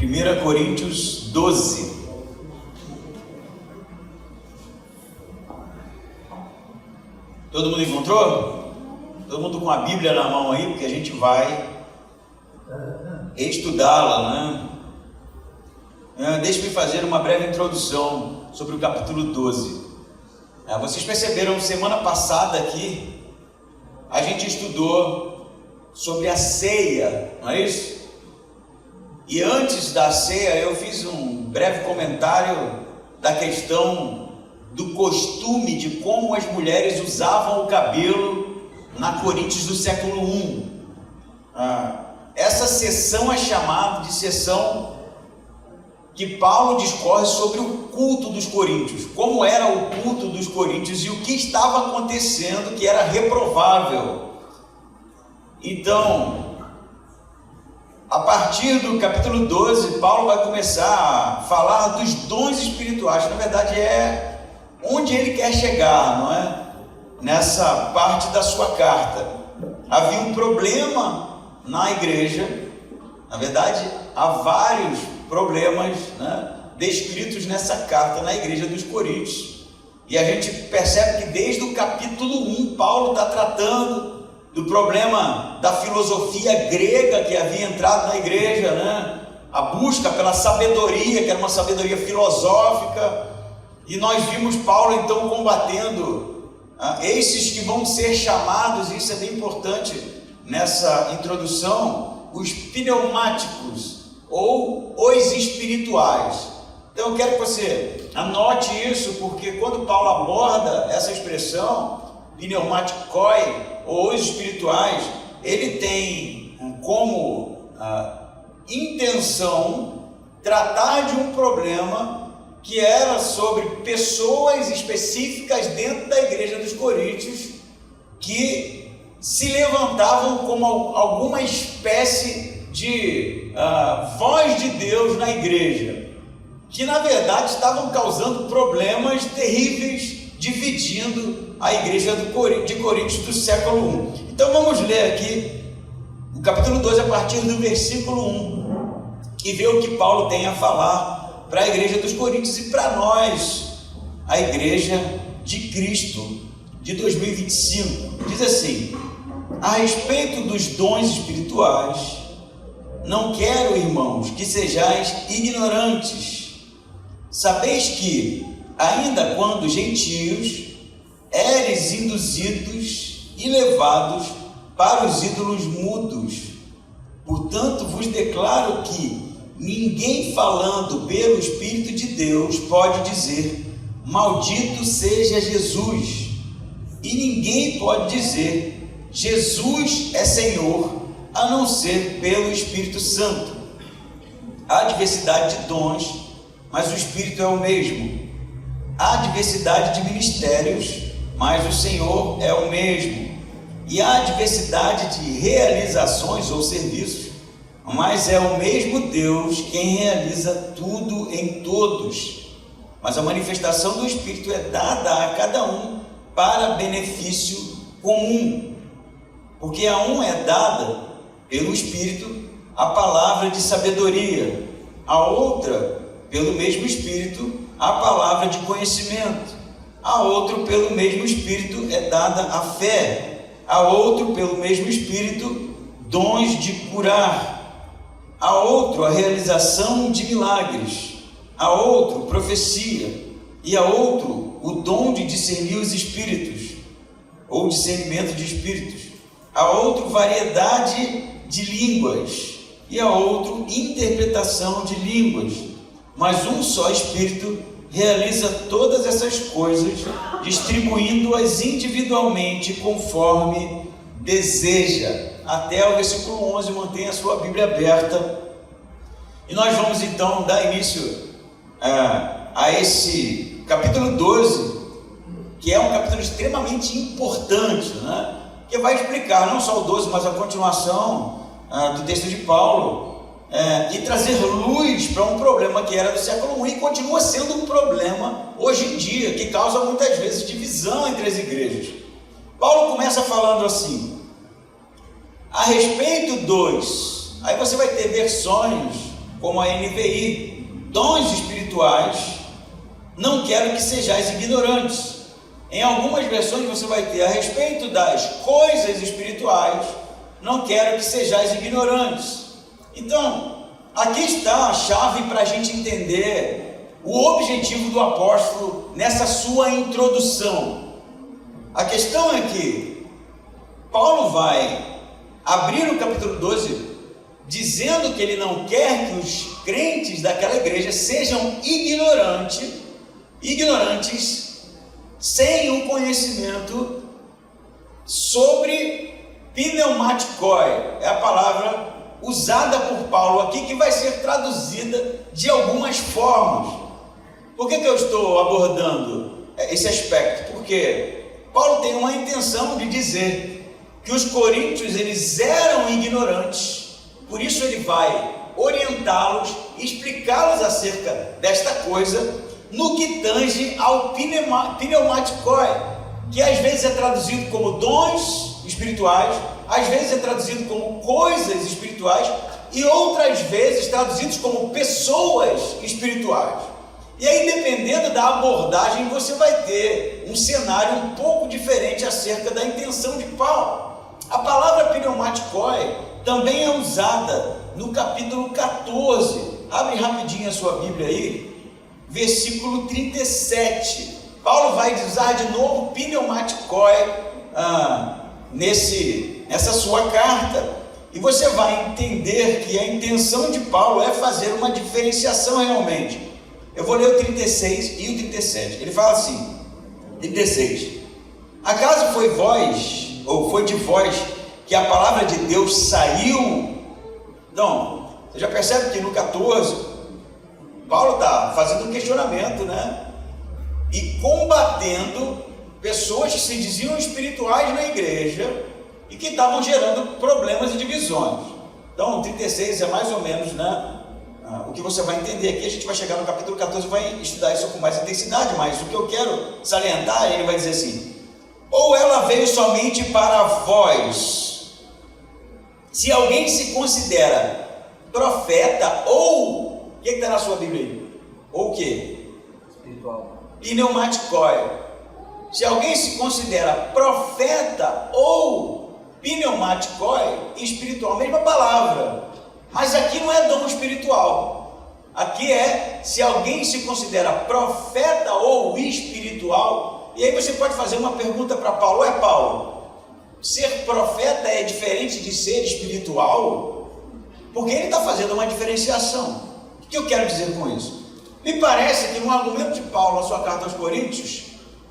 1 Coríntios 12. Todo mundo encontrou? Todo mundo com a Bíblia na mão aí, porque a gente vai estudá-la, né? Deixe-me fazer uma breve introdução sobre o capítulo 12. Vocês perceberam, semana passada aqui, a gente estudou sobre a ceia, não é isso? E antes da ceia eu fiz um breve comentário da questão do costume de como as mulheres usavam o cabelo na Coríntios do século I. Essa sessão é chamada de sessão que Paulo discorre sobre o culto dos coríntios, como era o culto dos coríntios e o que estava acontecendo que era reprovável. Então, a partir do capítulo 12, Paulo vai começar a falar dos dons espirituais. Na verdade é onde ele quer chegar, não é? Nessa parte da sua carta. Havia um problema na igreja. Na verdade, há vários problemas, né, descritos nessa carta na igreja dos Coríntios. E a gente percebe que desde o capítulo 1, Paulo está tratando do problema da filosofia grega que havia entrado na igreja, né? A busca pela sabedoria, que era uma sabedoria filosófica. E nós vimos Paulo então combatendo esses que vão ser chamados, e isso é bem importante nessa introdução, os pneumáticos, ou os espirituais. Então eu quero que você anote isso, porque quando Paulo aborda essa expressão, pneumatikoi, ou os espirituais, ele tem como intenção tratar de um problema que era sobre pessoas específicas dentro da igreja dos Coríntios, que se levantavam como alguma espécie de voz de Deus na igreja, que na verdade estavam causando problemas terríveis, dividindo a igreja de Coríntios do século I. Então vamos ler aqui o capítulo 12 a partir do versículo 1 e ver o que Paulo tem a falar para a igreja dos Coríntios e para nós, a igreja de Cristo de 2025. Diz assim: a respeito dos dons espirituais, não quero, irmãos, que sejais ignorantes. Sabeis que, ainda quando gentios, éreis induzidos e levados para os ídolos mudos. Portanto, vos declaro que ninguém falando pelo Espírito de Deus pode dizer: maldito seja Jesus. E ninguém pode dizer: Jesus é Senhor, a não ser pelo Espírito Santo. Há diversidade de dons, mas o Espírito é o mesmo. Há diversidade de ministérios, mas o Senhor é o mesmo. E há diversidade de realizações ou serviços, mas é o mesmo Deus quem realiza tudo em todos. Mas a manifestação do Espírito é dada a cada um para benefício comum, porque a um é dada pelo Espírito a palavra de sabedoria, a outra, pelo mesmo Espírito, a palavra de conhecimento, a outro, pelo mesmo Espírito, é dada a fé, a outro, pelo mesmo Espírito, dons de curar, a outro, a realização de milagres, a outro, profecia, e a outro, o dom de discernir os espíritos, ou discernimento de espíritos, a outro, variedade de línguas, e a outro, interpretação de línguas. Mas um só Espírito realiza todas essas coisas, distribuindo-as individualmente conforme deseja. Até o versículo 11, mantenha a sua Bíblia aberta. E nós vamos então dar início a esse capítulo 12, que é um capítulo extremamente importante, né? Que vai explicar não só o 12, mas a continuação do texto de Paulo, e trazer luz para um problema que era do século I e continua sendo um problema hoje em dia, que causa muitas vezes divisão entre as igrejas. Paulo começa falando assim: a respeito dos, aí você vai ter versões como a NVI, dons espirituais, não quero que sejais ignorantes. Em algumas versões você vai ter a respeito das coisas espirituais, não quero que sejais ignorantes. Então, aqui está a chave para a gente entender o objetivo do apóstolo nessa sua introdução. A questão é que Paulo vai abrir o capítulo 12 dizendo que ele não quer que os crentes daquela igreja sejam ignorantes sem um conhecimento sobre pneumatikoi, é a palavra usada por Paulo aqui, que vai ser traduzida de algumas formas. Por que eu estou abordando esse aspecto? Porque Paulo tem uma intenção de dizer que os coríntios, eles eram ignorantes, por isso ele vai orientá-los, explicá-los acerca desta coisa, no que tange ao pneumatikoi, que às vezes é traduzido como dons espirituais, às vezes é traduzido como coisas espirituais e outras vezes traduzidos como pessoas espirituais. E aí, dependendo da abordagem, você vai ter um cenário um pouco diferente acerca da intenção de Paulo. A palavra pneumatikoi também é usada no capítulo 14. Abre rapidinho a sua Bíblia aí, versículo 37. Paulo vai usar de novo pneumatikoi nessa sua carta, e você vai entender que a intenção de Paulo é fazer uma diferenciação realmente. Eu vou ler o 36 e o 37. Ele fala assim, 36: acaso foi de vós que a palavra de Deus saiu? Então, você já percebe que no 14 Paulo está fazendo um questionamento, né? E combatendo pessoas que se diziam espirituais na igreja e que estavam gerando problemas e divisões. Então, o 36 é mais ou menos, né, o que você vai entender aqui. A gente vai chegar no capítulo 14 e vai estudar isso com mais intensidade, mas o que eu quero salientar, ele vai dizer assim: ou ela veio somente para vós, se alguém se considera profeta, ou, o que está na sua Bíblia aí? Ou o que? Espiritual. Pneumatikoi. Se alguém se considera profeta ou pneumatikoi, espiritual, mesma palavra, mas aqui não é dom espiritual, aqui é se alguém se considera profeta ou espiritual. E aí você pode fazer uma pergunta para Paulo: Paulo, ser profeta é diferente de ser espiritual? Porque ele está fazendo uma diferenciação. O que eu quero dizer com isso? Me parece que no argumento de Paulo na sua carta aos Coríntios,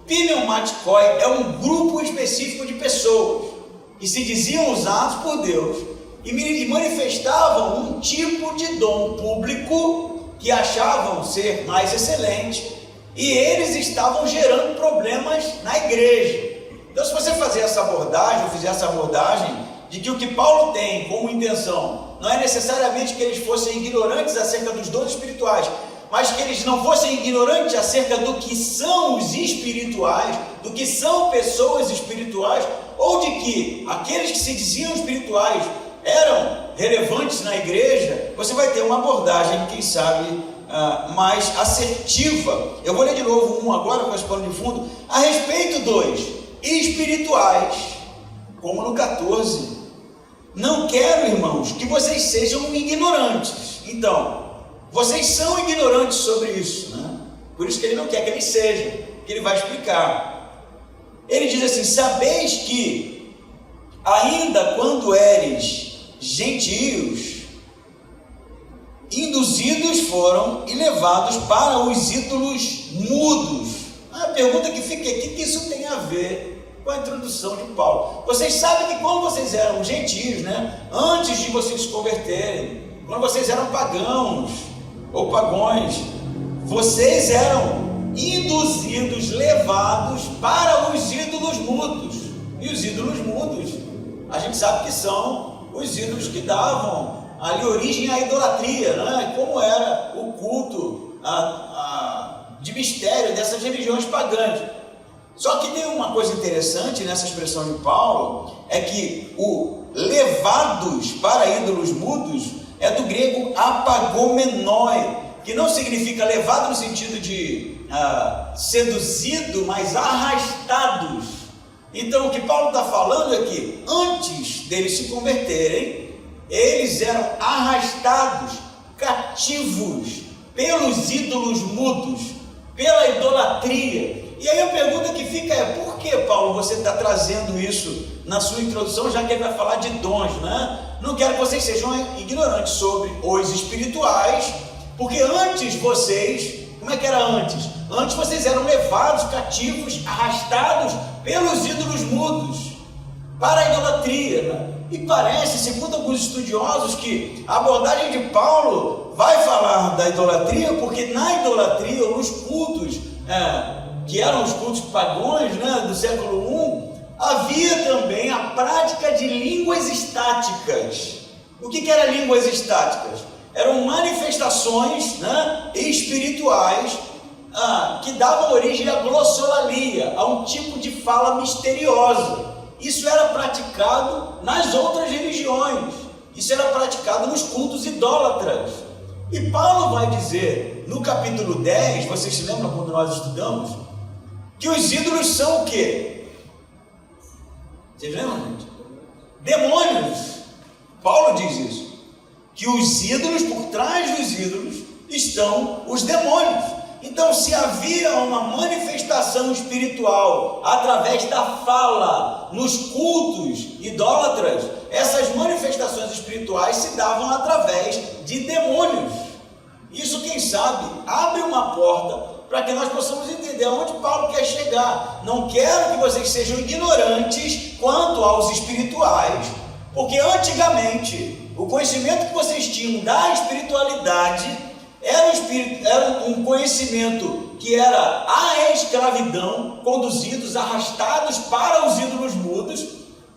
pneumatikoi é um grupo específico de pessoas que se diziam usados por Deus e manifestavam um tipo de dom público que achavam ser mais excelente, e eles estavam gerando problemas na igreja. Então, se você fazer essa abordagem, ou fizer essa abordagem de que o que Paulo tem como intenção não é necessariamente que eles fossem ignorantes acerca dos dons espirituais, mas que eles não fossem ignorantes acerca do que são os espirituais, do que são pessoas espirituais, ou de que aqueles que se diziam espirituais eram relevantes na igreja, você vai ter uma abordagem, quem sabe, mais assertiva. Eu vou ler de novo um agora com esse pano de fundo, a respeito dos espirituais, como no 14. Não quero, irmãos, que vocês sejam ignorantes. Então, vocês são ignorantes sobre isso, né? Por isso que ele não quer que eles sejam, que ele vai explicar. Ele diz assim: sabeis que ainda quando eres gentios, induzidos foram e levados para os ídolos mudos. A pergunta que fica aqui, que isso tem a ver com a introdução de Paulo. Vocês sabem que quando vocês eram gentios, né, antes de vocês se converterem, quando vocês eram pagãos ou pagões, vocês eram induzidos, levados para os ídolos mudos. E os ídolos mudos, a gente sabe que são os ídolos que davam ali origem à idolatria, né? Como era o culto de mistério dessas religiões pagãs. Só que tem uma coisa interessante nessa expressão de Paulo, é que o levados para ídolos mudos é do grego apagomenoi, que não significa levado no sentido de seduzido, mas arrastados. Então o que Paulo está falando é que antes deles se converterem, eles eram arrastados, cativos pelos ídolos mudos, pela idolatria. E aí a pergunta que fica é: por que, Paulo, você está trazendo isso na sua introdução, já que ele vai falar de dons, né? Não quero que vocês sejam ignorantes sobre os espirituais, porque antes vocês, como é que era antes? Antes vocês eram levados cativos, arrastados pelos ídolos mudos, para a idolatria, né? E parece, segundo alguns estudiosos, que a abordagem de Paulo vai falar da idolatria, porque na idolatria, nos cultos, que eram os cultos pagãos, né, do século I, havia também a prática de línguas estáticas. O que eram línguas estáticas? Eram manifestações, né, espirituais que davam origem à glossolalia, a um tipo de fala misteriosa. Isso era praticado nas outras religiões, isso era praticado nos cultos idólatras. E Paulo vai dizer no capítulo 10, vocês se lembram quando nós estudamos, que os ídolos são o quê? Vocês lembram, gente? Demônios. Paulo diz isso, que os ídolos, por trás dos ídolos, estão os demônios. Então, se havia uma manifestação espiritual através da fala nos cultos idólatras, essas manifestações espirituais se davam através de demônios. Isso, quem sabe, abre uma porta para que nós possamos entender aonde Paulo quer chegar. Não quero que vocês sejam ignorantes quanto aos espirituais, porque antigamente o conhecimento que vocês tinham da espiritualidade era um conhecimento que era a escravidão, conduzidos, arrastados para os ídolos mudos.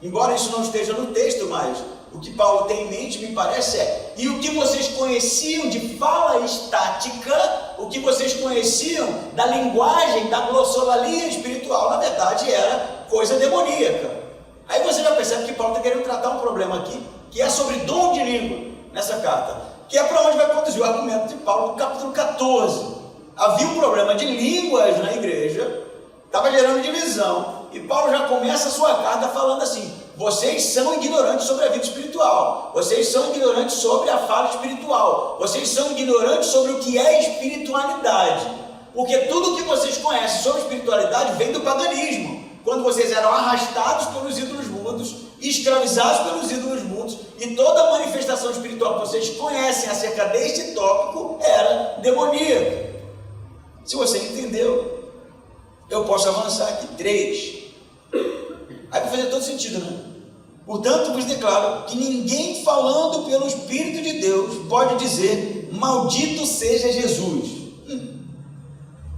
Embora isso não esteja no texto, mas o que Paulo tem em mente, me parece, e o que vocês conheciam de fala estática, o que vocês conheciam da linguagem, da glossolalia espiritual, na verdade era coisa demoníaca. Aí você já percebe que Paulo está querendo tratar um problema aqui, que é sobre dom de língua, nessa carta, que é para onde vai conduzir o argumento de Paulo no capítulo 14. Havia um problema de línguas na igreja, estava gerando divisão, e Paulo já começa a sua carta falando assim: vocês são ignorantes sobre a vida espiritual, vocês são ignorantes sobre a fala espiritual, vocês são ignorantes sobre o que é espiritualidade, porque tudo que vocês conhecem sobre espiritualidade vem do paganismo, quando vocês eram arrastados pelos ídolos mudos, escravizados pelos ídolos mudos, e toda a manifestação espiritual que vocês conhecem acerca deste tópico era demoníaca. Se você entendeu, eu posso avançar aqui 3. Aí vai fazer todo sentido, né? Portanto, vos declaro que ninguém falando pelo Espírito de Deus pode dizer: maldito seja Jesus.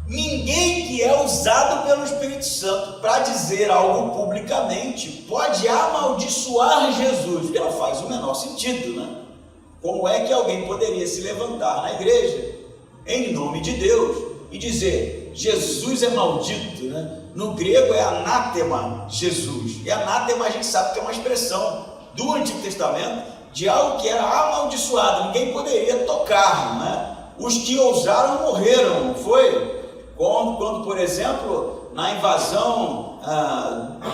Ninguém que é usado pelo Espírito Santo para dizer algo publicamente pode amaldiçoar Jesus, que não faz o menor sentido, né? Como é que alguém poderia se levantar na igreja em nome de Deus e dizer: Jesus é maldito, né? No grego é anátema, Jesus. E anátema a gente sabe que é uma expressão do Antigo Testamento de algo que era amaldiçoado, ninguém poderia tocar, né? Os que ousaram morreram, não foi? Quando, por exemplo, na invasão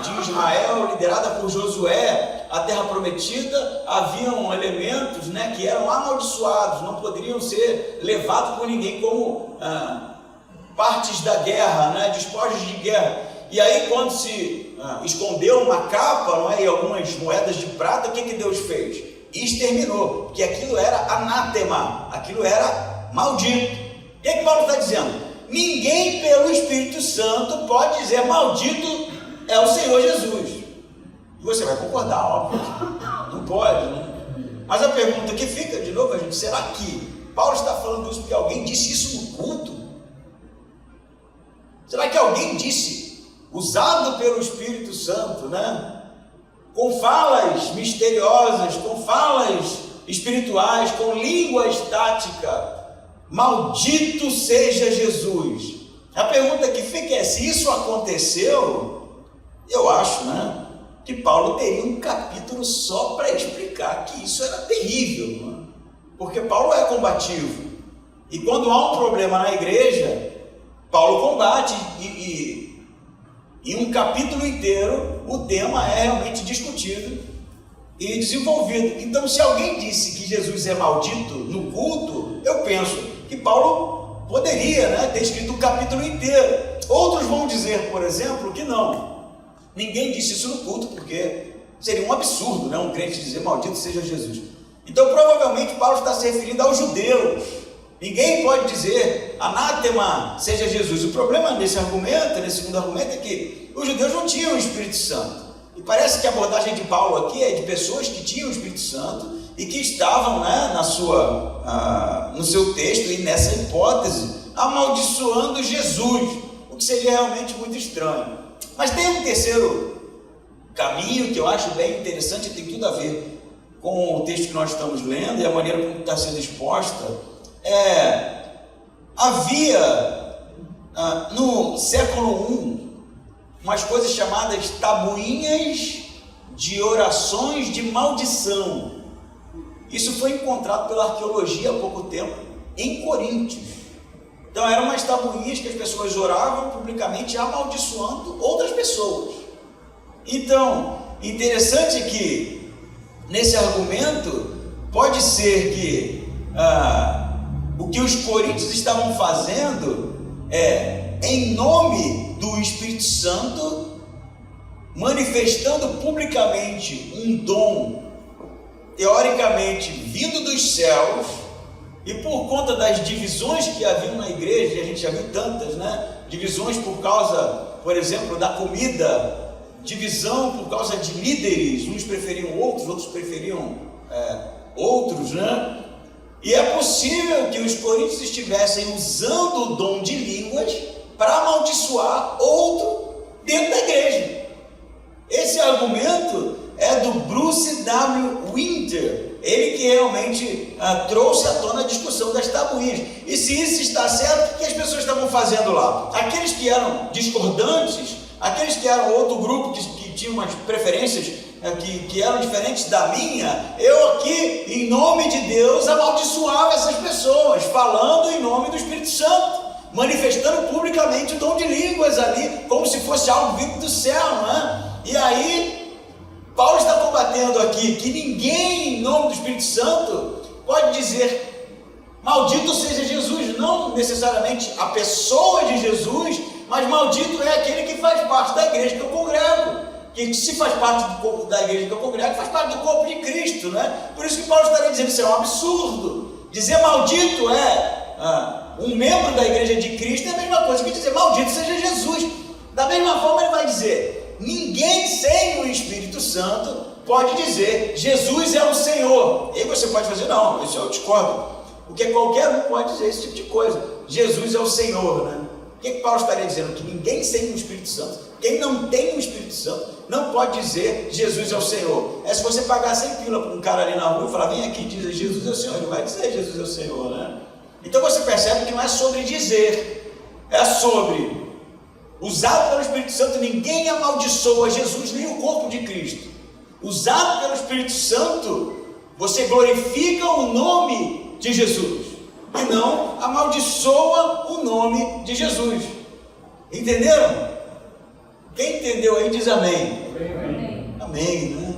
de Israel, liderada por Josué, a terra prometida, haviam elementos, né, que eram amaldiçoados, não poderiam ser levados por ninguém como partes da guerra, né, despojos de guerra. E aí, quando se escondeu uma capa, não é, e algumas moedas de prata, o que Deus fez? Exterminou, porque aquilo era anátema, aquilo era maldito. O que Paulo está dizendo? Ninguém pelo Espírito Santo pode dizer: maldito é o Senhor Jesus. E você vai concordar, óbvio, não pode, né? Mas a pergunta que fica, de novo, gente, será que Paulo está falando isso porque alguém disse isso no culto? Será que alguém disse, usado pelo Espírito Santo, né? Com falas misteriosas, com falas espirituais, com língua estática: maldito seja Jesus? A pergunta que fica é: se isso aconteceu, eu acho, né, que Paulo teria um capítulo só para explicar que isso era terrível, né? porque Paulo é combativo. E quando há um problema na igreja, Paulo combate, e em um capítulo inteiro o tema é realmente discutido e desenvolvido. Então, se alguém disse que Jesus é maldito no culto, eu penso que Paulo poderia, ter escrito um capítulo inteiro. Outros vão dizer, por exemplo, que não. Ninguém disse isso no culto, porque seria um absurdo, um crente dizer maldito seja Jesus. Então, provavelmente, Paulo está se referindo aos judeus. Ninguém pode dizer anátema seja Jesus. O problema nesse segundo argumento, é que os judeus não tinham o Espírito Santo. E parece que a abordagem de Paulo aqui é de pessoas que tinham o Espírito Santo e que estavam no seu texto e nessa hipótese amaldiçoando Jesus, o que seria realmente muito estranho. Mas tem um terceiro caminho que eu acho bem interessante e tem tudo a ver com o texto que nós estamos lendo e a maneira como está sendo exposta. Havia no século I umas coisas chamadas tabuinhas de orações de maldição. Isso foi encontrado pela arqueologia há pouco tempo em Coríntios. Então eram umas tabuinhas que as pessoas oravam publicamente amaldiçoando outras pessoas. Então, interessante que nesse argumento pode ser que o que os coríntios estavam fazendo em nome do Espírito Santo, manifestando publicamente um dom, teoricamente vindo dos céus, e por conta das divisões que haviam na igreja, e a gente já viu tantas, divisões por causa, por exemplo, da comida, divisão por causa de líderes, uns preferiam outros preferiam outros, E é possível que os coríntios estivessem usando o dom de línguas para amaldiçoar outro dentro da igreja. Esse argumento é do Bruce W. Winter, ele que realmente trouxe à tona a discussão das tabuinhas. E se isso está certo, o que as pessoas estavam fazendo lá? Aqueles que eram discordantes, aqueles que eram outro grupo que tinham umas preferências que eram diferentes da minha, eu aqui, em nome de Deus, amaldiçoava essas pessoas, falando em nome do Espírito Santo, manifestando publicamente o dom de línguas ali, como se fosse algo vindo do céu, E aí, Paulo está combatendo aqui que ninguém, em nome do Espírito Santo, pode dizer maldito seja Jesus, não necessariamente a pessoa de Jesus, mas maldito é aquele que faz parte da igreja que eu congrego. Que se faz parte da igreja que eu congrego, faz parte do corpo de Cristo, Por isso que Paulo estaria dizendo, isso é um absurdo. Dizer maldito um membro da igreja de Cristo é a mesma coisa que dizer maldito seja Jesus. Da mesma forma ele vai dizer, ninguém sem o Espírito Santo pode dizer, Jesus é o Senhor. E aí você pode fazer, não, isso eu discordo. Porque qualquer um pode dizer esse tipo de coisa, Jesus é o Senhor, O que Paulo estaria dizendo? Que ninguém sem o Espírito Santo, quem não tem o Espírito Santo, não pode dizer Jesus é o Senhor. Se você pagar 100 pila para um cara ali na rua e falar, vem aqui e diz Jesus é o Senhor, ele vai dizer Jesus é o Senhor, Então você percebe que não é sobre dizer, é sobre, usado pelo Espírito Santo, ninguém amaldiçoa Jesus nem o corpo de Cristo. Usado pelo Espírito Santo, você glorifica o nome de Jesus e não amaldiçoa o nome de Jesus. Entenderam? Quem entendeu aí diz amém. Amém,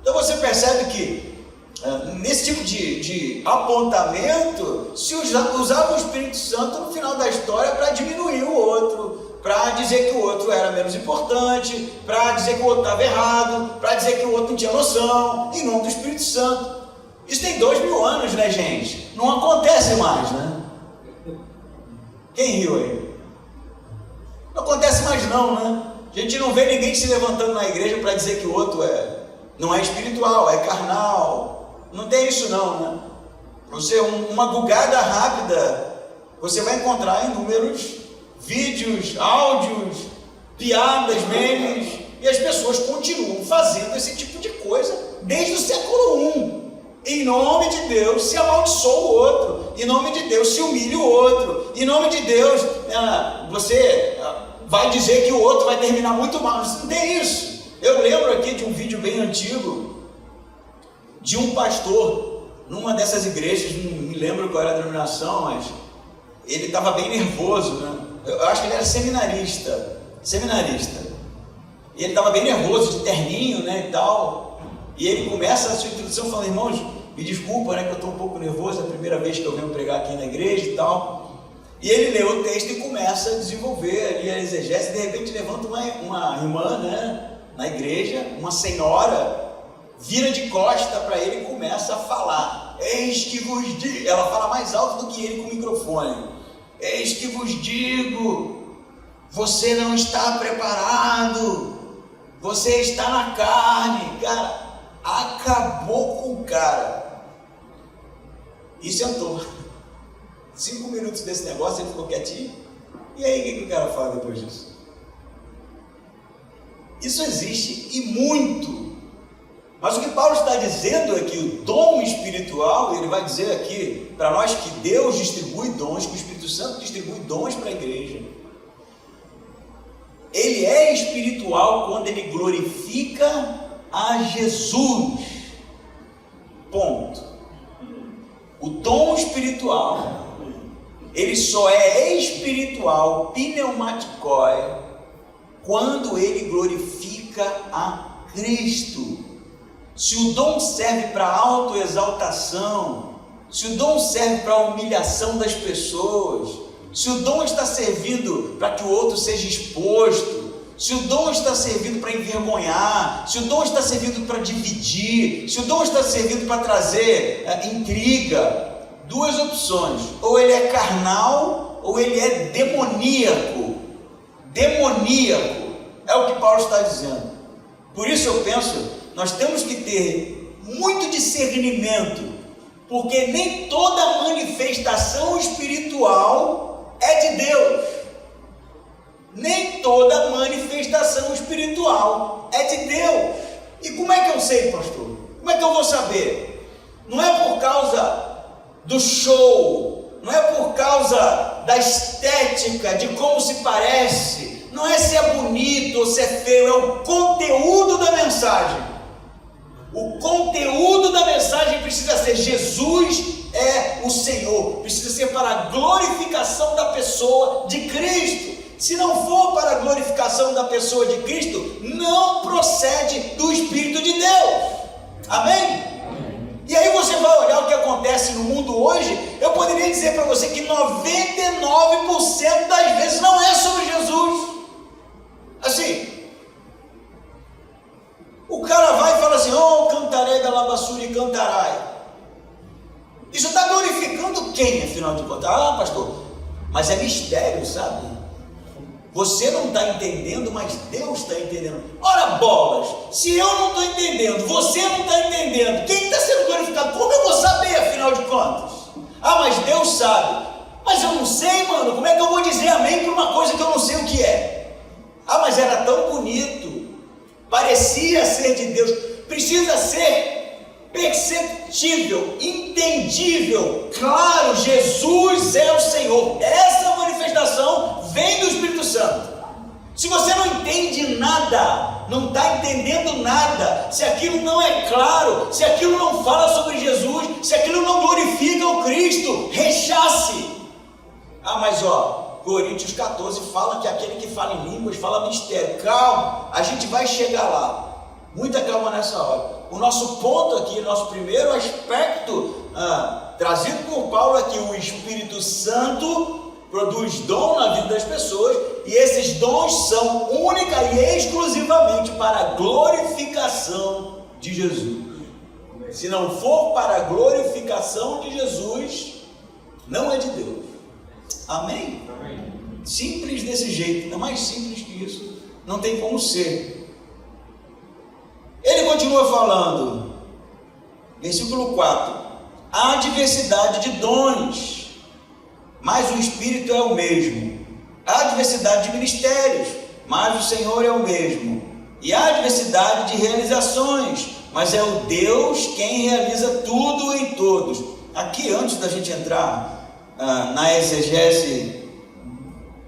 Então você percebe que nesse tipo de apontamento se usava o Espírito Santo no final da história para diminuir o outro, para dizer que o outro era menos importante, para dizer que o outro estava errado, para dizer que o outro não tinha noção, em nome do Espírito Santo. Isso tem 2000 anos, gente? Não acontece mais, Quem riu aí? Não acontece mais não, A gente não vê ninguém se levantando na igreja para dizer que o outro não é espiritual, é carnal. Não tem isso não, Você, uma bugada rápida, você vai encontrar inúmeros vídeos, áudios, piadas, memes, e as pessoas continuam fazendo esse tipo de coisa desde o século I. Em nome de Deus se amaldiçoa o outro, em nome de Deus se humilha o outro, em nome de Deus você vai dizer que o outro vai terminar muito mal. Não tem isso. Eu lembro aqui de um vídeo bem antigo de um pastor numa dessas igrejas, não me lembro qual era a denominação, mas ele estava bem nervoso, né? Eu acho que ele era seminarista, e ele estava bem nervoso, de terninho, né, e tal, e ele começa a sua introdução falando: irmãos, me desculpa, né, que eu estou um pouco nervoso, é a primeira vez que eu venho pregar aqui na igreja e tal. E ele lê o texto e começa a desenvolver ali a exegese. De repente levanta uma irmã, né, na igreja, uma senhora, vira de costa para ele e começa a falar: eis que vos digo, ela fala mais alto do que ele com o microfone, eis que vos digo, você não está preparado, você está na carne. Cara, acabou com o cara e sentou. 5 minutos desse negócio, ele ficou quietinho. E aí, o que o cara fala depois disso? Isso existe e muito. Mas o que Paulo está dizendo é que o dom espiritual, ele vai dizer aqui para nós que Deus distribui dons, que o Espírito Santo distribui dons para a igreja. Ele é espiritual quando ele glorifica a Jesus. Ponto. O dom espiritual, ele só é espiritual, pneumaticói, quando ele glorifica a Cristo. Se o dom serve para autoexaltação, se o dom serve para a humilhação das pessoas, se o dom está servindo para que o outro seja exposto, se o dom está servindo para envergonhar, se o dom está servindo para dividir, se o dom está servindo para trazer intriga, duas opções: ou ele é carnal ou ele é demoníaco. Demoníaco é o que Paulo está dizendo. Por isso eu penso, nós temos que ter muito discernimento, porque nem toda manifestação espiritual é de Deus. Nem toda manifestação espiritual é de Deus. E como é que eu sei, pastor? Como é que eu vou saber? Não é por causa do show, não é por causa da estética, de como se parece, não é se é bonito ou se é feio, é o conteúdo da mensagem. O conteúdo da mensagem precisa ser: Jesus é o Senhor, precisa ser para a glorificação da pessoa de Cristo. Se não for para a glorificação da pessoa de Cristo, não procede do Espírito de Deus. Amém? E aí você vai olhar o que acontece no mundo hoje. Eu poderia dizer para você que 99% das vezes não é sobre Jesus. Assim, o cara vai e fala assim: oh, cantarei da labassura e cantarai. Isso está glorificando quem, afinal de contas? Ah, pastor, mas é mistério, sabe? Você não está entendendo, mas Deus está entendendo. Ora bolas, se eu não estou entendendo, você não está entendendo, quem está sendo glorificado? Como eu vou saber, afinal de contas? Ah, mas Deus sabe. Mas eu não sei, mano, como é que eu vou dizer amém para uma coisa que eu não sei o que é? Ah, mas era tão bonito, parecia ser de Deus. Precisa ser perceptível, entendível, claro, Jesus é o Senhor. Essa manifestação vem do Espírito Santo. Se você não entende nada, não está entendendo nada, se aquilo não é claro, se aquilo não fala sobre Jesus, se aquilo não glorifica o Cristo, rechace. Ah, mas Coríntios 14 fala que aquele que fala em línguas fala mistério. Calma, a gente vai chegar lá. Muita calma nessa hora. O nosso ponto aqui, nosso primeiro aspecto trazido por Paulo aqui: o Espírito Santo produz dom na vida das pessoas, e esses dons são única e exclusivamente para a glorificação de Jesus. Se não for para a glorificação de Jesus, não é de Deus. Amém? Amém. Simples desse jeito, não é mais simples que isso, não tem como ser. Ele continua falando, versículo 4: há diversidade de dons, mas o Espírito é o mesmo. Há diversidade de ministérios, mas o Senhor é o mesmo. E há diversidade de realizações, mas é o Deus quem realiza tudo em todos. Aqui, antes da gente entrar na exegese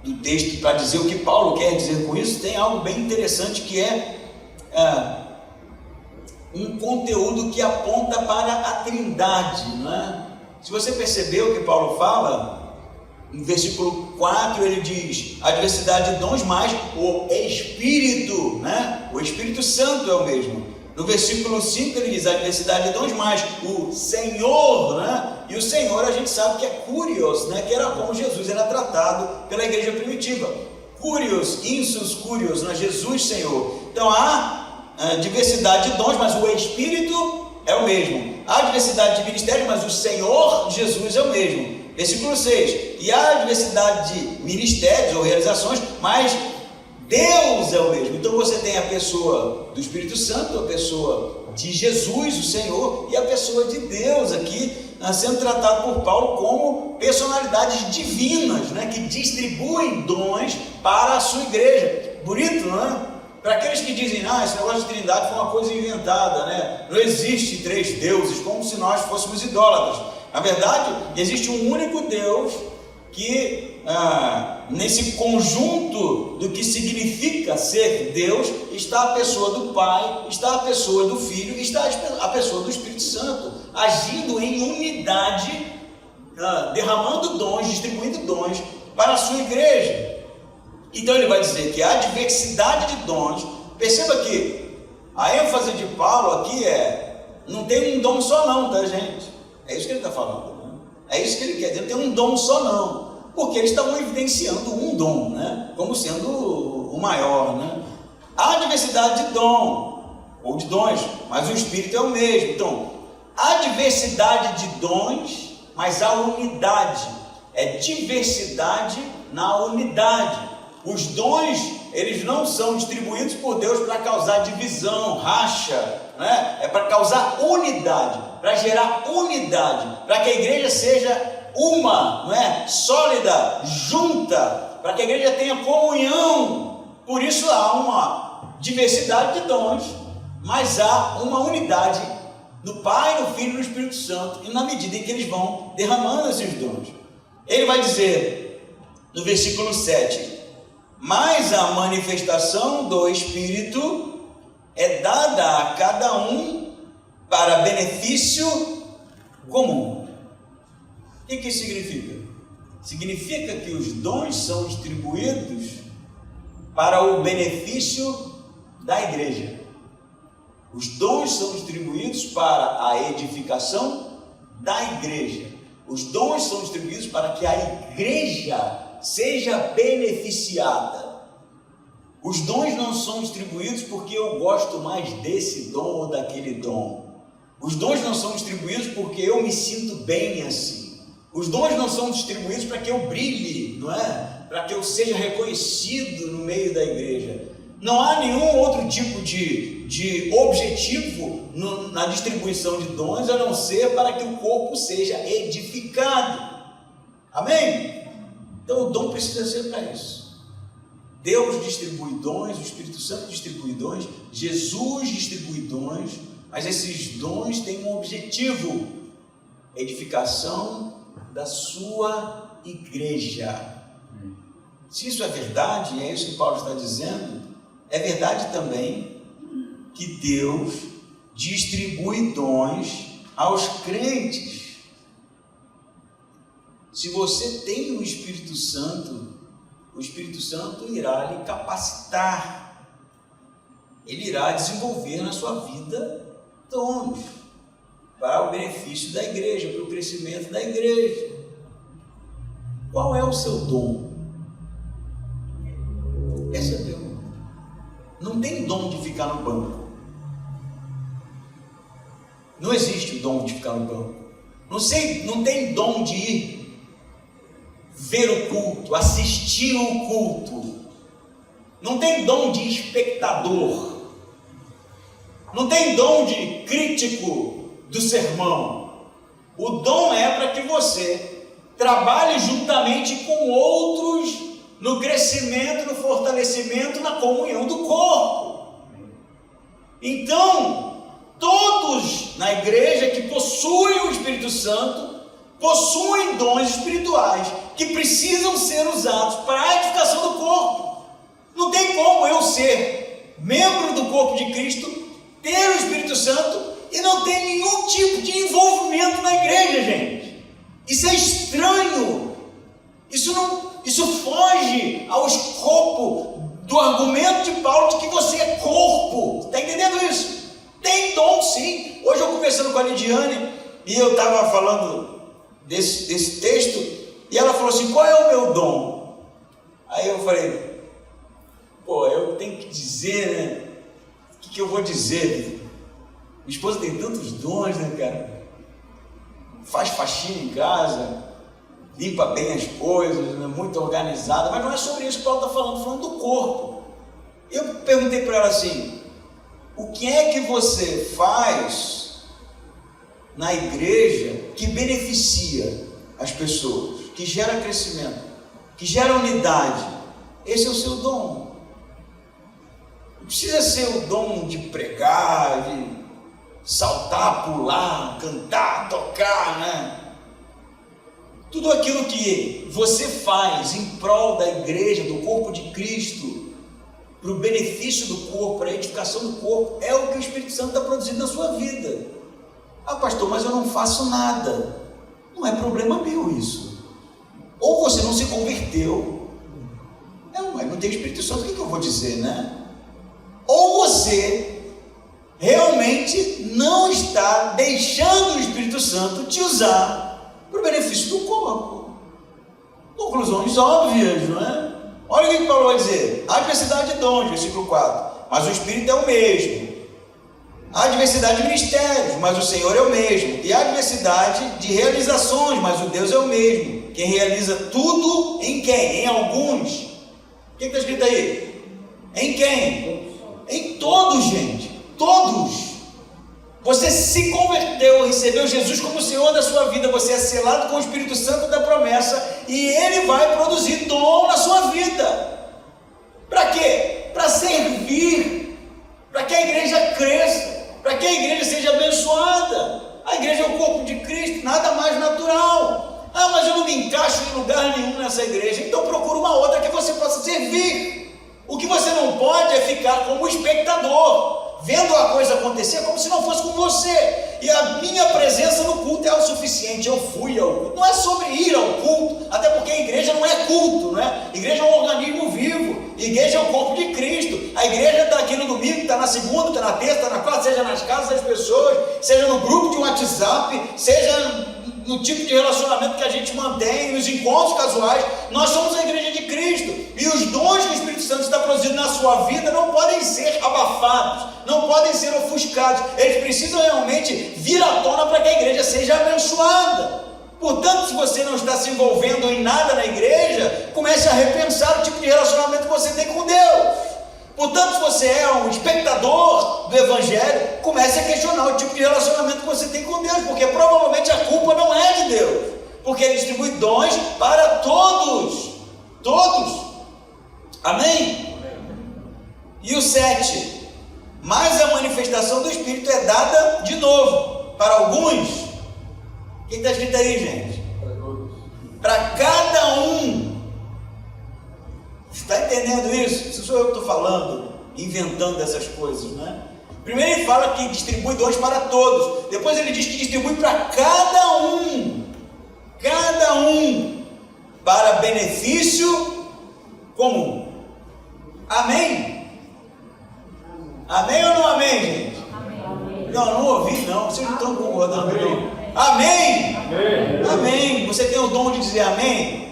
do texto para dizer o que Paulo quer dizer com isso, tem algo bem interessante que é um conteúdo que aponta para a Trindade, não é? Se você percebeu o que Paulo fala, no versículo 4 ele diz, a diversidade de dons, mas o Espírito, né? O Espírito Santo é o mesmo. No versículo 5 ele diz, a diversidade de dons, mas o Senhor, né? E o Senhor a gente sabe que é Kyrios, né? Que era como Jesus era tratado pela igreja primitiva. Kyrios, insus Kyrios, né? Jesus Senhor. Então há diversidade de dons, mas o Espírito é o mesmo. Há diversidade de ministérios, mas o Senhor Jesus é o mesmo. Versículo 6, e há diversidade de ministérios ou realizações, mas Deus é o mesmo. Então você tem a pessoa do Espírito Santo, a pessoa de Jesus, o Senhor, e a pessoa de Deus aqui, sendo tratado por Paulo como personalidades divinas, né, que distribuem dons para a sua igreja. Bonito, não é? Para aqueles que dizem, esse negócio de trindade foi uma coisa inventada, né? Não existe 3 deuses, como se nós fôssemos idólatras. Na verdade, existe um único Deus que, nesse conjunto do que significa ser Deus, está a pessoa do Pai, está a pessoa do Filho, está a pessoa do Espírito Santo, agindo em unidade, derramando dons, distribuindo dons para a sua igreja. Então ele vai dizer que há diversidade de dons. Perceba que a ênfase de Paulo aqui não tem um dom só não, tá, gente? É isso que ele está falando, né? É isso que ele quer dizer, não tem um dom só não, porque eles estavam evidenciando um dom, né? Como sendo o maior, né? Há diversidade de dom, ou de dons, mas o Espírito é o mesmo. Então, há diversidade de dons, mas há unidade, é diversidade na unidade. Os dons, eles não são distribuídos por Deus para causar divisão, racha, né? É para causar unidade, para gerar unidade, para que a igreja seja uma, não é? Sólida, junta, para que a igreja tenha comunhão. Por isso há uma diversidade de dons, mas há uma unidade do Pai, do Filho e do Espírito Santo, e na medida em que eles vão derramando esses dons. Ele vai dizer no versículo 7, mas a manifestação do Espírito é dada a cada um para benefício comum. O que isso significa? Significa que os dons são distribuídos para o benefício da igreja. Os dons são distribuídos para a edificação da igreja. Os dons são distribuídos para que a igreja seja beneficiada. Os dons não são distribuídos porque eu gosto mais desse dom ou daquele dom. Os dons não são distribuídos porque eu me sinto bem assim. Os dons não são distribuídos para que eu brilhe, não é? Para que eu seja reconhecido no meio da igreja. Não há nenhum outro tipo de objetivo na distribuição de dons, a não ser para que o corpo seja edificado. Amém? Então o dom precisa ser para isso. Deus distribui dons, o Espírito Santo distribui dons, Jesus distribui dons, mas esses dons têm um objetivo: edificação da sua igreja. Se isso é verdade, e é isso que Paulo está dizendo, é verdade também que Deus distribui dons aos crentes. Se você tem o Espírito Santo irá lhe capacitar, ele irá desenvolver na sua vida dons para o benefício da igreja, para o crescimento da igreja. Qual é o seu dom? Essa é a pergunta. Não tem dom de ficar no banco. Não existe o dom de ficar no banco. Não tem dom de ir ver o culto, assistir o culto. Não tem dom de espectador. Não tem dom de crítico do sermão. O dom é para que você trabalhe juntamente com outros no crescimento, no fortalecimento, na comunhão do corpo. Então, todos na igreja que possuem o Espírito Santo possuem dons espirituais que precisam ser usados para a edificação do corpo. Não tem como eu ser membro do corpo de Cristo, ter o Espírito Santo e não ter nenhum tipo de envolvimento na igreja, gente. Isso é estranho. Isso foge ao escopo do argumento de Paulo de que você é corpo. Está entendendo isso? Tem dom, sim. Hoje eu conversando com a Lidiane e eu estava falando desse texto e ela falou assim: qual é o meu dom? Aí eu falei: eu tenho que dizer, né? O que eu vou dizer? Minha esposa tem tantos dons, né, cara? Faz faxina em casa, limpa bem as coisas, né? Muito organizada, mas não é sobre isso que Paulo está falando do corpo. Eu perguntei para ela assim: o que é que você faz na igreja que beneficia as pessoas, que gera crescimento, que gera unidade? Esse é o seu dom. Não precisa ser o dom de pregar, de saltar, pular, cantar, tocar, né? Tudo aquilo que você faz em prol da igreja, do corpo de Cristo, para o benefício do corpo, para a edificação do corpo, é o que o Espírito Santo está produzindo na sua vida. Ah, pastor, mas eu não faço nada. Não é problema meu isso. Ou você não se converteu. Mas não tem Espírito Santo, o que eu vou dizer, né? Ou você realmente não está deixando o Espírito Santo te usar para o benefício do corpo. Conclusões óbvias, não é? Olha o que Paulo vai dizer: há diversidade de dons, versículo 4, mas o Espírito é o mesmo. Há diversidade de ministérios, mas o Senhor é o mesmo. E há diversidade de realizações, mas o Deus é o mesmo. Quem realiza tudo em quem? Em alguns. O que está escrito aí? Em quem? Em todos, gente. Todos. Você se converteu, recebeu Jesus como Senhor da sua vida, você é selado com o Espírito Santo da promessa e Ele vai produzir dom na sua vida. Para quê? Para servir, para que a igreja cresça, para que a igreja seja abençoada. A igreja é o corpo de Cristo, nada mais natural. Ah, mas eu não me encaixo em lugar nenhum nessa igreja, então procura uma outra que você possa servir. O que você não pode é ficar como espectador, vendo a coisa acontecer como se não fosse com você. E a minha presença no culto é o suficiente. Eu fui ao culto. Não é sobre ir ao culto, até porque a igreja não é culto, né? A igreja é um organismo vivo. A igreja é o corpo de Cristo. A igreja está aqui no domingo, está na segunda, está na terça, está na quarta, seja nas casas das pessoas, seja no grupo de WhatsApp, seja no tipo de relacionamento que a gente mantém, nos encontros casuais. Nós somos a igreja de Cristo, e os dons que o Espírito Santo está produzindo na sua vida não podem ser abafados, não podem ser ofuscados. Eles precisam realmente vir à tona para que a igreja seja abençoada. Portanto, se você não está se envolvendo em nada na igreja, comece a repensar o tipo de relacionamento que você tem com Deus. Portanto, se você é um espectador do Evangelho, comece a questionar o tipo de relacionamento que você tem com Deus, porque provavelmente a culpa não é de Deus, porque Ele distribui dons para todos. Todos. Amém? E o 7. Mas a manifestação do Espírito é dada de novo para alguns. O que está escrito aí, gente? Para cada um. Está entendendo isso? Se sou eu que estou falando, inventando essas coisas, né? Primeiro ele fala que distribui dons para todos. Depois ele diz que distribui para cada um. Cada um. Para benefício comum. Amém? Amém ou não amém, gente? Amém. Não ouvi não. Vocês não estão concordando não. Amém? Amém? Amém. Você tem o dom de dizer amém?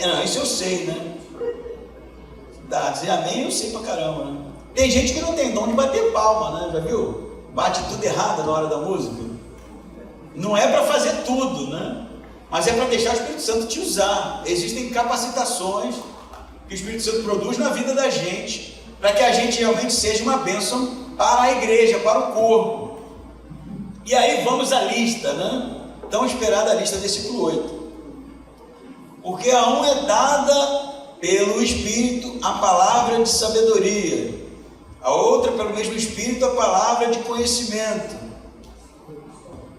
Não, isso eu sei, né? Dizer amém eu sei pra caramba, né? Tem gente que não tem dom de bater palma, né? Já viu? Bate tudo errado na hora da música. Não é para fazer tudo, né? Mas é para deixar o Espírito Santo te usar. Existem capacitações que o Espírito Santo produz na vida da gente, para que a gente realmente seja uma bênção para a igreja, para o corpo. E aí vamos à lista, né? Tão esperada a lista, versículo 8. Porque a um é dada pelo Espírito a palavra de sabedoria, a outra pelo mesmo Espírito a palavra de conhecimento.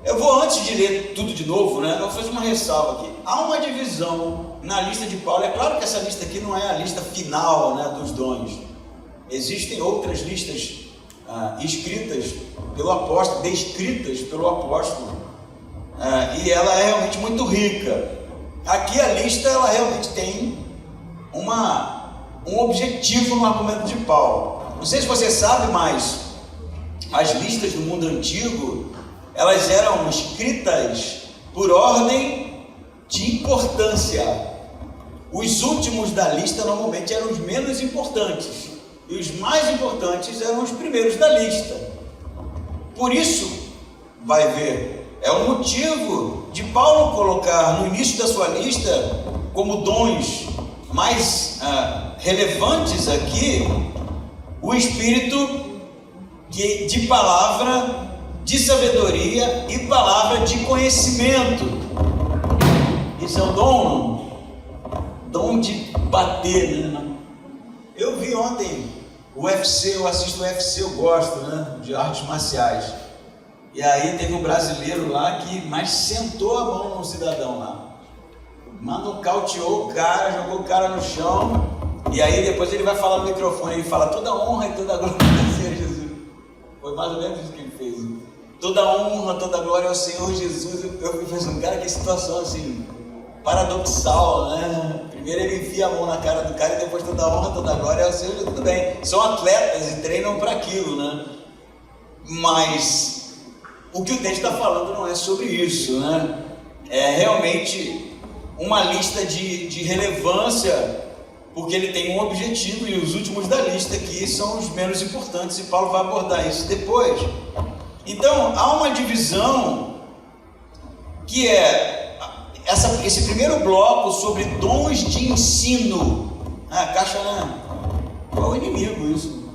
Eu vou, antes de ler tudo de novo, né, eu vou fazer uma ressalva aqui. Há uma divisão na lista de Paulo. É claro que essa lista aqui não é a lista final, né, dos dons. existem outras listas escritas pelo apóstolo, descritas pelo apóstolo, e ela é realmente muito rica. Aqui a lista, ela realmente tem um objetivo no argumento de Paulo. Não sei se você sabe, mas as listas do mundo antigo, elas eram escritas por ordem de importância. Os últimos da lista normalmente eram os menos importantes, e os mais importantes eram os primeiros da lista. Por isso, vai ver, é o motivo de Paulo colocar no início da sua lista, como dons mais relevantes aqui, o espírito de palavra, de sabedoria e palavra de conhecimento. Isso é um dom de bater, né? Eu vi ontem o UFC, eu assisto o UFC, eu gosto, né, de artes marciais. E aí teve um brasileiro lá que mais sentou a mão no cidadão lá, mas nocauteou o cara, jogou o cara no chão. E aí depois ele vai falar no microfone, ele fala: toda honra e toda glória ao Senhor Jesus. Foi mais ou menos isso que ele fez. Toda honra, toda glória ao Senhor Jesus. Eu falei: cara, que situação assim paradoxal, né? Primeiro ele enfia a mão na cara do cara e depois toda honra, toda glória ao Senhor. Tudo bem, são atletas e treinam para aquilo, né? Mas o que o texto está falando não é sobre isso, né? É realmente uma lista de relevância, porque ele tem um objetivo, e os últimos da lista aqui são os menos importantes, e Paulo vai abordar isso depois. Então, há uma divisão que é esse primeiro bloco sobre dons de ensino. Caixa, né? Qual o inimigo isso?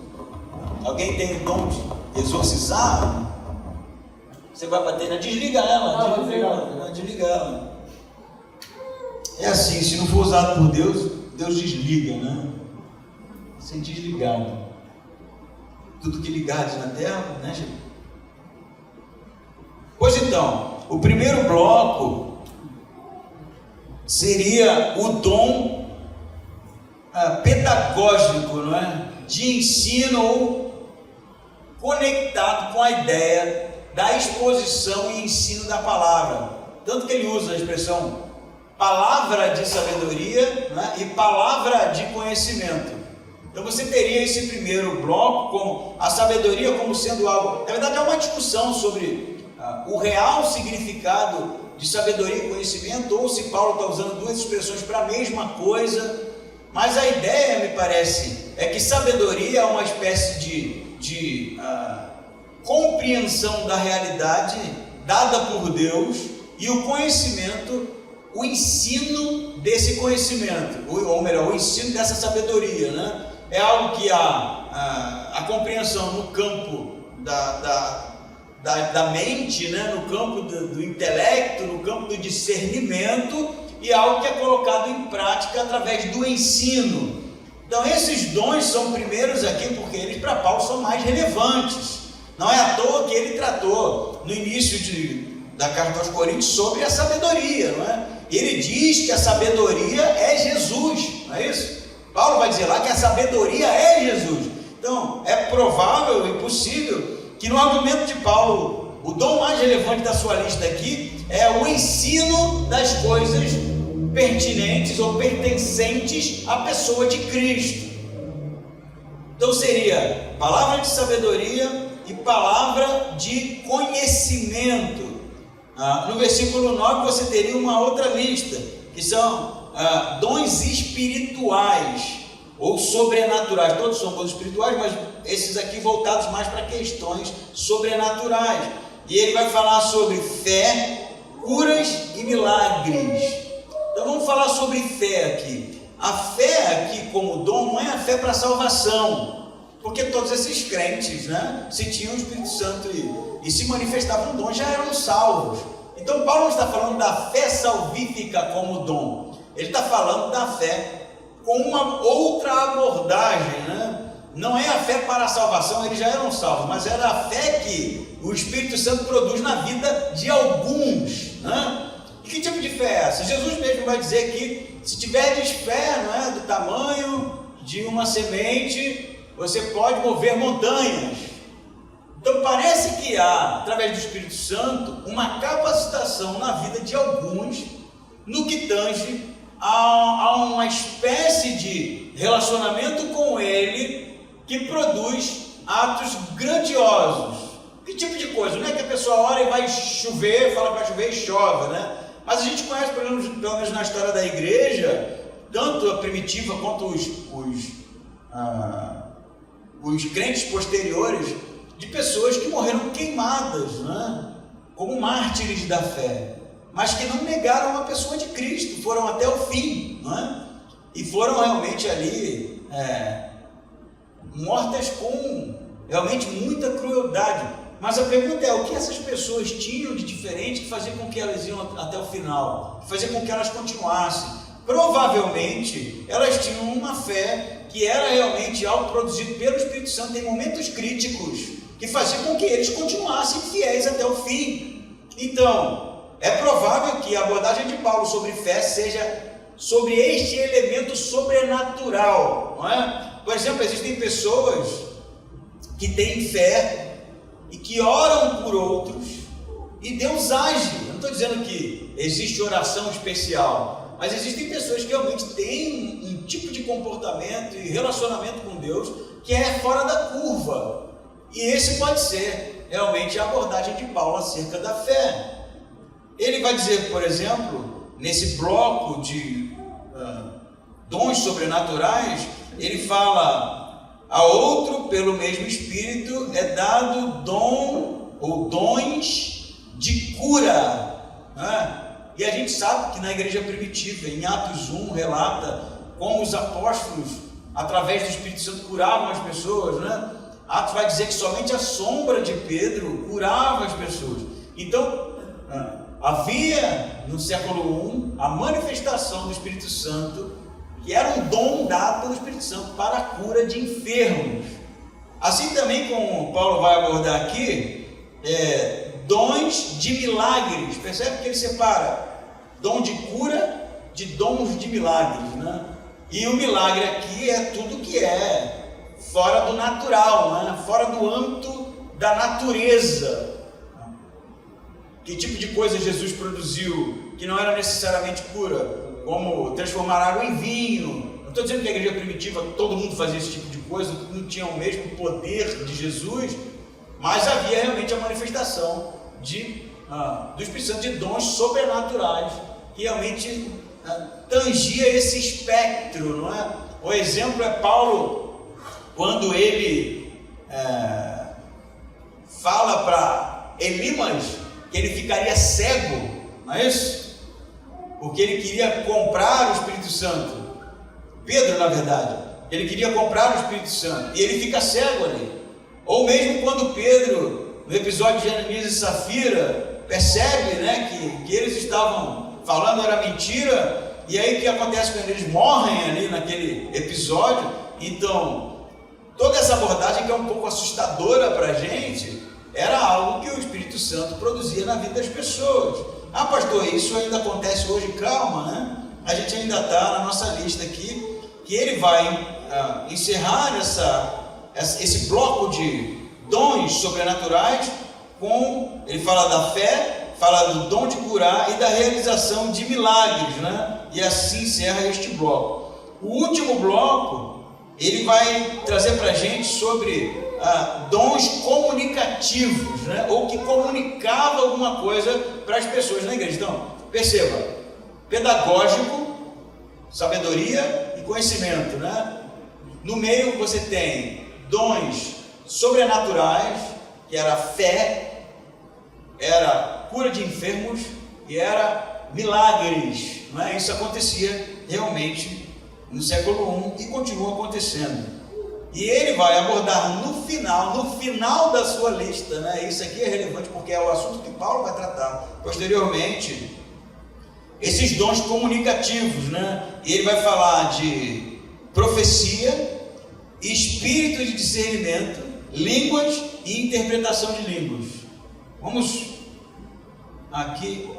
Alguém tem o dom de exorcizar? Você vai bater na... Desliga ela, desliga ela. É assim, se não for usado por Deus, Deus desliga, né? Ser desligado. Tudo que ligares na terra, né, gente? Pois então, o primeiro bloco seria o dom pedagógico, não é? De ensino, ou conectado com a ideia da exposição e ensino da palavra. Tanto que ele usa a expressão palavra de sabedoria, né, e palavra de conhecimento. Então você teria esse primeiro bloco como a sabedoria como sendo algo... Na verdade é uma discussão sobre o real significado de sabedoria e conhecimento, ou se Paulo está usando duas expressões para a mesma coisa. Mas a ideia, me parece, é que sabedoria é uma espécie de compreensão da realidade dada por Deus, e o conhecimento, o ensino desse conhecimento, ou melhor, o ensino dessa sabedoria, né? É algo que a compreensão no campo da mente, né? No campo do intelecto, no campo do discernimento, e algo que é colocado em prática através do ensino. Então esses dons são primeiros aqui porque eles para Paulo são mais relevantes. Não é à toa que ele tratou no início da carta aos Coríntios sobre a sabedoria, não é? Ele diz que a sabedoria é Jesus, não é isso? Paulo vai dizer lá que a sabedoria é Jesus. Então é provável e possível que no argumento de Paulo, o dom mais relevante da sua lista aqui é o ensino das coisas pertinentes ou pertencentes à pessoa de Cristo. Então seria palavra de sabedoria e palavra de conhecimento. No versículo 9 você teria uma outra lista, que são dons espirituais ou sobrenaturais. Todos são dons espirituais, mas esses aqui voltados mais para questões sobrenaturais. E ele vai falar sobre fé, curas e milagres. Então vamos falar sobre fé aqui. A fé aqui como dom não é a fé para salvação, porque todos esses crentes, né, se tinham o Espírito Santo e se manifestavam dom, já eram salvos. Então Paulo não está falando da fé salvífica como dom, ele está falando da fé com uma outra abordagem, né? Não é a fé para a salvação, eles já eram salvos, mas era a fé que o Espírito Santo produz na vida de alguns, né? E que tipo de fé é essa? Jesus mesmo vai dizer que se tiverdes fé, não é, do tamanho de uma semente, você pode mover montanhas. Então parece que há, através do Espírito Santo, uma capacitação na vida de alguns no que tange a uma espécie de relacionamento com Ele que produz atos grandiosos. Que tipo de coisa? Não é que a pessoa ora e vai chover, fala que vai chover e chove, né? Mas a gente conhece, pelo menos na história da igreja, tanto a primitiva quanto os crentes posteriores, de pessoas que morreram queimadas, né? Como mártires da fé, mas que não negaram a pessoa de Cristo, foram até o fim, né? E foram realmente ali mortas com realmente muita crueldade. Mas a pergunta é, o que essas pessoas tinham de diferente que fazia com que elas iam até o final, que fazia com que elas continuassem? Provavelmente elas tinham uma fé que era realmente algo produzido pelo Espírito Santo em momentos críticos, que fazia com que eles continuassem fiéis até o fim. Então, é provável que a abordagem de Paulo sobre fé seja sobre este elemento sobrenatural, não é? Por exemplo, existem pessoas que têm fé e que oram por outros e Deus age. Eu não estou dizendo que existe oração especial, mas existem pessoas que realmente têm um tipo de comportamento e relacionamento com Deus que é fora da curva, e esse pode ser realmente a abordagem de Paulo acerca da fé. Ele vai dizer, por exemplo, nesse bloco de dons sobrenaturais, ele fala: a outro, pelo mesmo Espírito, é dado dom ou dons de cura, né? E a gente sabe que na igreja primitiva, em Atos 1, relata como os apóstolos, através do Espírito Santo, curavam as pessoas, né? Atos vai dizer que somente a sombra de Pedro curava as pessoas. Então, havia no século I a manifestação do Espírito Santo, que era um dom dado pelo Espírito Santo para a cura de enfermos. Assim também, como Paulo vai abordar aqui, dons de milagres. Percebe que ele separa dom de cura de dons de milagres, né? E o milagre aqui é tudo que é fora do natural, né? Fora do âmbito da natureza. Que tipo de coisa Jesus produziu que não era necessariamente cura? Como transformar água em vinho. Não estou dizendo que a igreja primitiva todo mundo fazia esse tipo de coisa, não tinha o mesmo poder de Jesus, mas havia realmente a manifestação do Espírito Santo de dons sobrenaturais que realmente tangia esse espectro, não é? O exemplo é Paulo, quando ele fala para Elimas que ele ficaria cego, não é isso? Porque ele queria comprar o Espírito Santo. Pedro, na verdade, ele queria comprar o Espírito Santo e ele fica cego ali. Ou mesmo quando Pedro, no episódio de Ananias e Safira, percebe, né, que eles estavam falando era mentira, e aí o que acontece quando eles morrem ali naquele episódio? Então, toda essa abordagem que é um pouco assustadora para a gente, era algo que o Espírito Santo produzia na vida das pessoas. Ah, pastor, isso ainda acontece hoje? Calma, né? A gente ainda está na nossa lista aqui, que ele vai encerrar esse bloco de dons sobrenaturais ele fala da fé, fala do dom de curar e da realização de milagres, né? E assim encerra este bloco. O último bloco, ele vai trazer para a gente sobre dons comunicativos, né? Ou que comunicava alguma coisa para as pessoas na igreja. Então, perceba, pedagógico, sabedoria e conhecimento, né? No meio você tem dons sobrenaturais, que era fé, era cura de enfermos e era milagres, não é? Isso acontecia realmente no século I e continua acontecendo. E ele vai abordar no final da sua lista, né? Isso aqui é relevante porque é o assunto que Paulo vai tratar posteriormente, esses dons comunicativos, né? E ele vai falar de profecia, espírito de discernimento, línguas e interpretação de línguas. Vamos aqui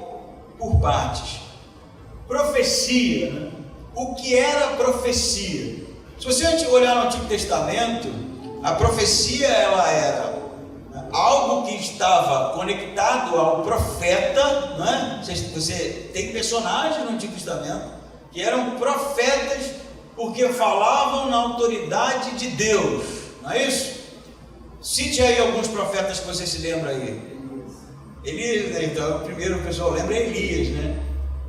por partes. Profecia, né? O que era profecia? Se você olhar no Antigo Testamento, A profecia, ela era algo que estava conectado ao profeta, não é? Você tem personagens no Antigo Testamento que eram profetas porque falavam na autoridade de Deus, não é isso? Cite aí alguns profetas que você se lembra aí. Elias, então, primeiro o pessoal lembra Elias, né?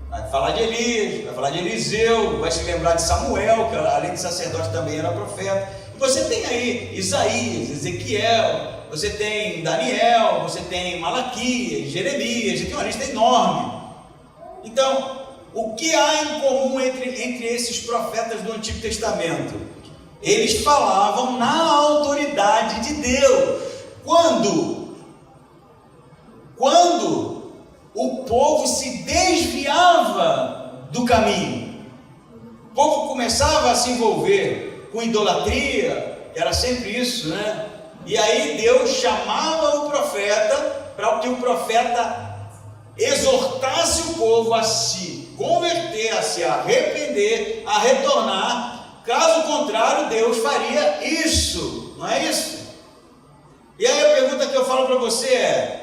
Vai falar de Elias, vai falar de Eliseu, vai se lembrar de Samuel, que além de sacerdote também era profeta. E você tem aí Isaías, Ezequiel, você tem Daniel, você tem Malaquias, Jeremias, você tem uma lista enorme. Então, o que há em comum entre esses profetas do Antigo Testamento? Eles falavam na autoridade de Deus. Quando o povo se desviava do caminho, o povo começava a se envolver com idolatria, era sempre isso, né? E aí Deus chamava o profeta para que o profeta exortasse o povo a se converter, a se arrepender, a retornar. Caso contrário, Deus faria isso, não é isso? E aí a pergunta que eu falo para você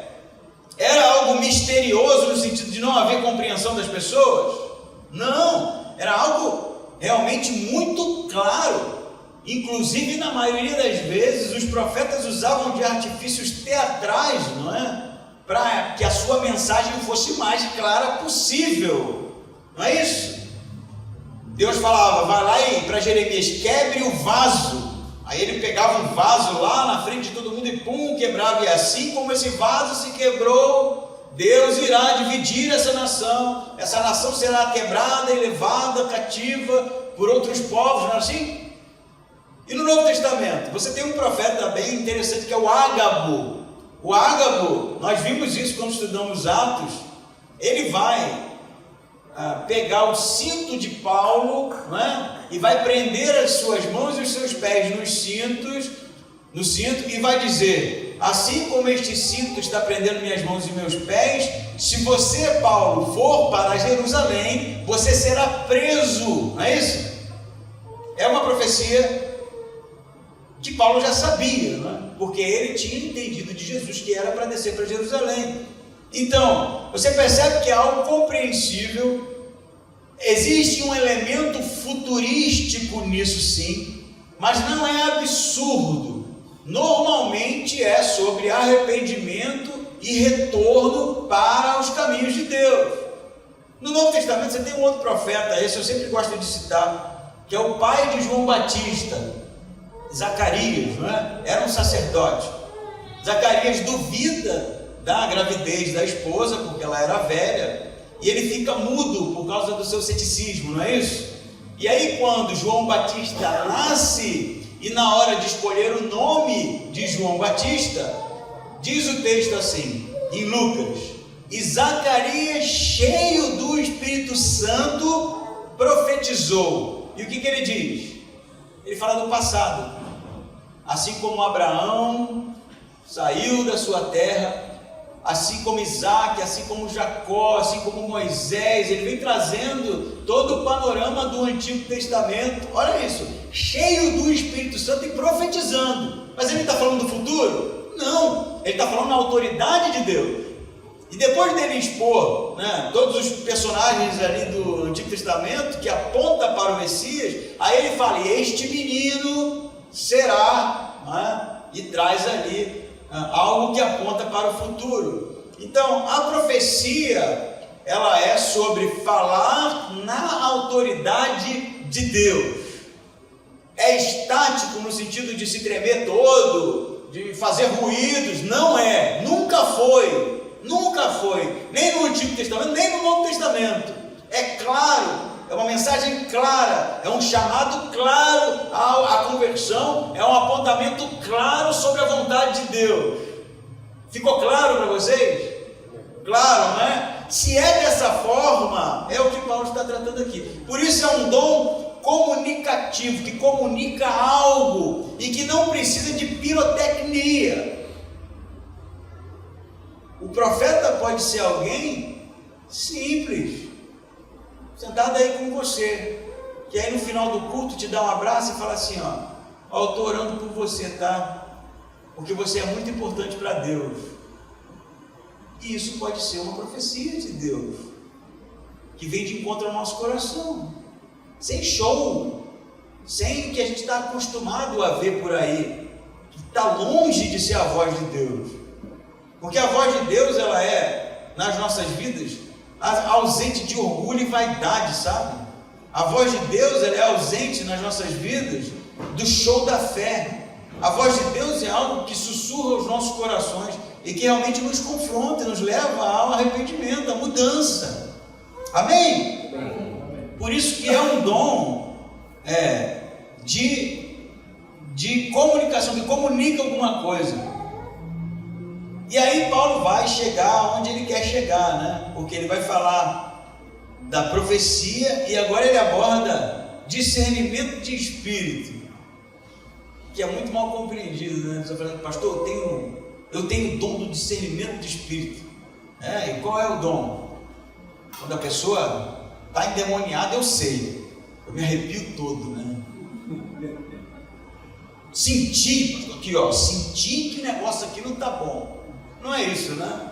era algo misterioso no sentido de não haver compreensão das pessoas? Não, era algo realmente muito claro. Inclusive, na maioria das vezes, os profetas usavam de artifícios teatrais, não é? Para que a sua mensagem fosse mais clara possível, não é isso? Deus falava, vai lá e para Jeremias, quebre o vaso. Aí ele pegava um vaso lá na frente de todo mundo e pum, quebrava. E assim como esse vaso se quebrou, Deus irá dividir essa nação será quebrada e levada cativa por outros povos, não é assim? E no Novo Testamento, você tem um profeta bem interessante que é o Ágabo. O Ágabo, nós vimos isso quando estudamos Atos, ele vai pegar o cinto de Paulo, né, e vai prender as suas mãos e os seus pés no cinto e vai dizer, assim como este cinto está prendendo minhas mãos e meus pés, se você, Paulo, for para Jerusalém, você será preso, não é isso? É uma profecia que Paulo já sabia, né? Porque ele tinha entendido de Jesus que era para descer para Jerusalém. Então, você percebe que é algo compreensível, existe um elemento futurístico nisso sim, mas não é absurdo. Normalmente é sobre arrependimento e retorno para os caminhos de Deus. No Novo Testamento você tem um outro profeta, esse eu sempre gosto de citar, que é o pai de João Batista, Zacarias, não é? Era um sacerdote. Zacarias duvida da gravidez da esposa, porque ela era velha, e ele fica mudo por causa do seu ceticismo, não é isso? E aí quando João Batista nasce, e na hora de escolher o nome de João Batista, diz o texto assim, em Lucas, e Zacarias, cheio do Espírito Santo, profetizou. E o que ele diz? Ele fala do passado. Assim como Abraão saiu da sua terra, assim como Isaac, assim como Jacó, assim como Moisés, ele vem trazendo todo o panorama do Antigo Testamento. Olha isso, cheio do Espírito Santo e profetizando. Mas ele está falando do futuro? Não, ele está falando na autoridade de Deus. E depois dele expor, né, todos os personagens ali do Antigo Testamento que aponta para o Messias, aí ele fala, e este menino será, né, e traz ali algo que aponta para o futuro. Então a profecia, ela é sobre falar na autoridade de Deus. É estático no sentido de se tremer todo, de fazer ruídos? Não é, nunca foi, nem no Antigo Testamento, nem no Novo Testamento. É claro, é uma mensagem clara, é um chamado claro à conversão, é um apontamento claro sobre a vontade de Deus. Ficou claro para vocês? Claro, não é? Se é dessa forma, é o que Paulo está tratando aqui. Por isso é um dom comunicativo, que comunica algo e que não precisa de pirotecnia. O profeta pode ser alguém simples, sentado aí com você, que aí no final do culto te dá um abraço e fala assim, ó, Ó, eu estou orando por você, tá? Porque você é muito importante para Deus. E isso pode ser uma profecia de Deus, que vem de encontro ao nosso coração, sem show, sem o que a gente está acostumado a ver por aí, que está longe de ser a voz de Deus. Porque a voz de Deus, ela é, nas nossas vidas, ausente de orgulho e vaidade, sabe? A voz de Deus, ela é ausente nas nossas vidas do show da fé. A voz de Deus é algo que sussurra os nossos corações e que realmente nos confronta, nos leva ao arrependimento, à mudança. Amém? Por isso que é um dom de comunicação, que comunica alguma coisa. E aí Paulo vai chegar onde ele quer chegar, né? Porque ele vai falar da profecia e agora ele aborda discernimento de espírito, que é muito mal compreendido, né? Você fala, pastor, eu tenho o dom do discernimento de espírito. E qual é o dom? Quando a pessoa está endemoniada, eu sei, eu me arrepio todo, né? Senti, aqui ó, senti que o negócio aqui não está bom. Não é isso, né?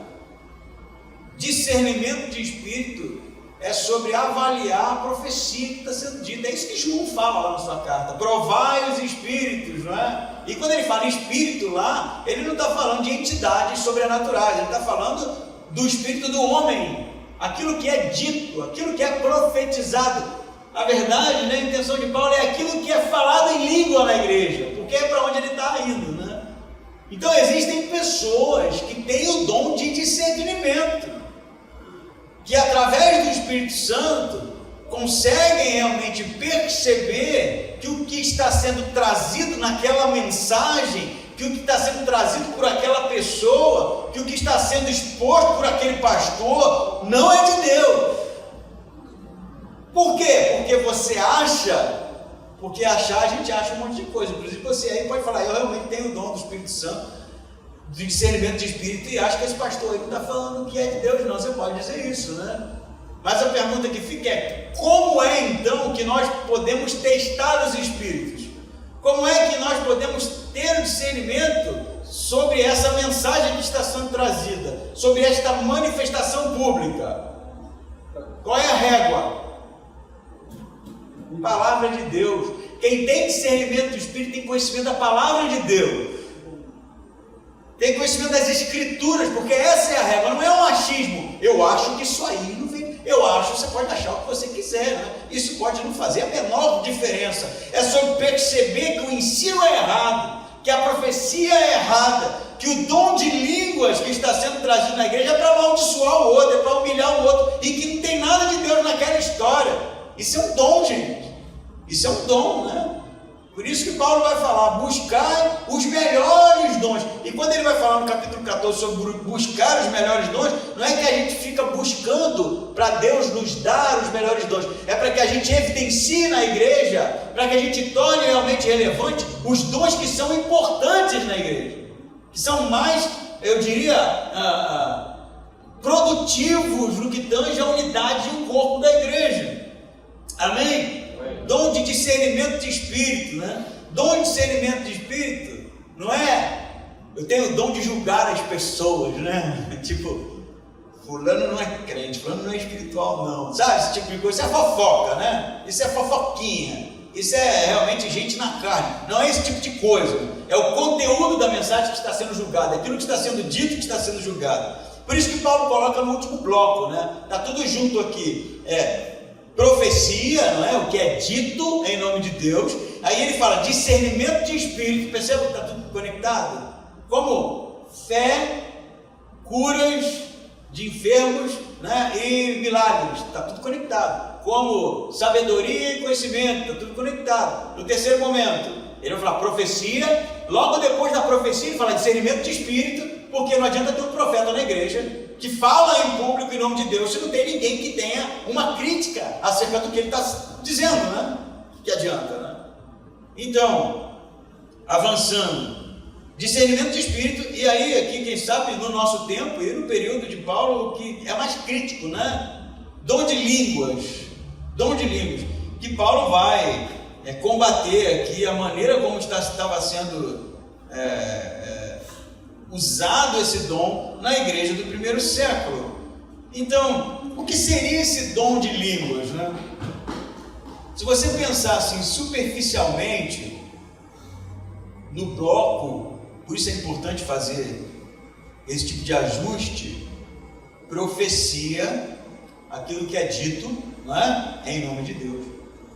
Discernimento de espírito é sobre avaliar a profecia que está sendo dita. É isso que João fala lá na sua carta. Provai os espíritos, não é? E quando ele fala em espírito lá, ele não está falando de entidades sobrenaturais, ele está falando do espírito do homem, aquilo que é dito, aquilo que é profetizado. A verdade, né, a intenção de Paulo é aquilo que é falado em língua na igreja, porque é para onde ele está indo, né? Então existem pessoas que têm o dom de discernimento, que através do Espírito Santo conseguem realmente perceber que o que está sendo trazido naquela mensagem, que o que está sendo trazido por aquela pessoa, que o que está sendo exposto por aquele pastor não é de Deus. Por quê? Porque você acha, porque achar a gente acha um monte de coisa, inclusive você aí pode falar, eu realmente tenho o dom do Espírito Santo, de discernimento de espírito, e acho que esse pastor aí não está falando que é de Deus, não. Você pode dizer isso, né? Mas a pergunta que fica é: como é então que nós podemos testar os espíritos? Como é que nós podemos ter o discernimento sobre essa mensagem que está sendo trazida, sobre esta manifestação pública? Qual é a régua? Palavra de Deus. Quem tem discernimento do espírito tem conhecimento da palavra de Deus, tem conhecimento das escrituras, porque essa é a regra, não é um achismo. Eu acho que isso aí não vem. Eu acho, você pode achar o que você quiser, né? Isso pode não fazer a menor diferença. É sobre perceber que o ensino é errado, que a profecia é errada, que o dom de línguas que está sendo trazido na igreja é para amaldiçoar o outro, é para humilhar o outro, e que não tem nada de Deus naquela história. Isso é um dom, gente. Isso é um dom, né? Por isso que Paulo vai falar, buscar os melhores dons. E quando ele vai falar no capítulo 14 sobre buscar os melhores dons, não é que a gente fica buscando para Deus nos dar os melhores dons, é para que a gente evidencie na igreja, para que a gente torne realmente relevante os dons que são importantes na igreja, que são mais, eu diria, produtivos no que tange a unidade e o corpo da igreja. Amém? Dom de discernimento de espírito, né? Dom de discernimento de espírito não é, eu tenho o dom de julgar as pessoas, né? Tipo, fulano não é crente, fulano não é espiritual não, sabe? Esse tipo de coisa, isso é fofoca, né? Isso é fofoquinha, isso é realmente gente na carne, não é esse tipo de coisa, é o conteúdo da mensagem que está sendo julgado, é aquilo que está sendo dito que está sendo julgado. Por isso que Paulo coloca no último bloco, né? Está tudo junto aqui, profecia, não é? O que é dito em nome de Deus. Aí ele fala discernimento de espírito, perceba que está tudo conectado? Como fé, curas de enfermos, né? E milagres, está tudo conectado. Como sabedoria e conhecimento, está tudo conectado. No terceiro momento, ele vai falar profecia, logo depois da profecia ele fala discernimento de espírito, porque não adianta ter um profeta na igreja que fala em público em nome de Deus se não tem ninguém que tenha uma crítica acerca do que ele está dizendo, né? Que adianta, né? Então, avançando, discernimento de espírito, e aí aqui quem sabe no nosso tempo e no período de Paulo que é mais crítico, né? Dom de línguas, que Paulo vai combater aqui a maneira como estava sendo usado esse dom na igreja do primeiro século. Então, o que seria esse dom de línguas, né? Se você pensar assim superficialmente no bloco, por isso é importante fazer esse tipo de ajuste, profecia, aquilo que é dito, não é? Em nome de Deus,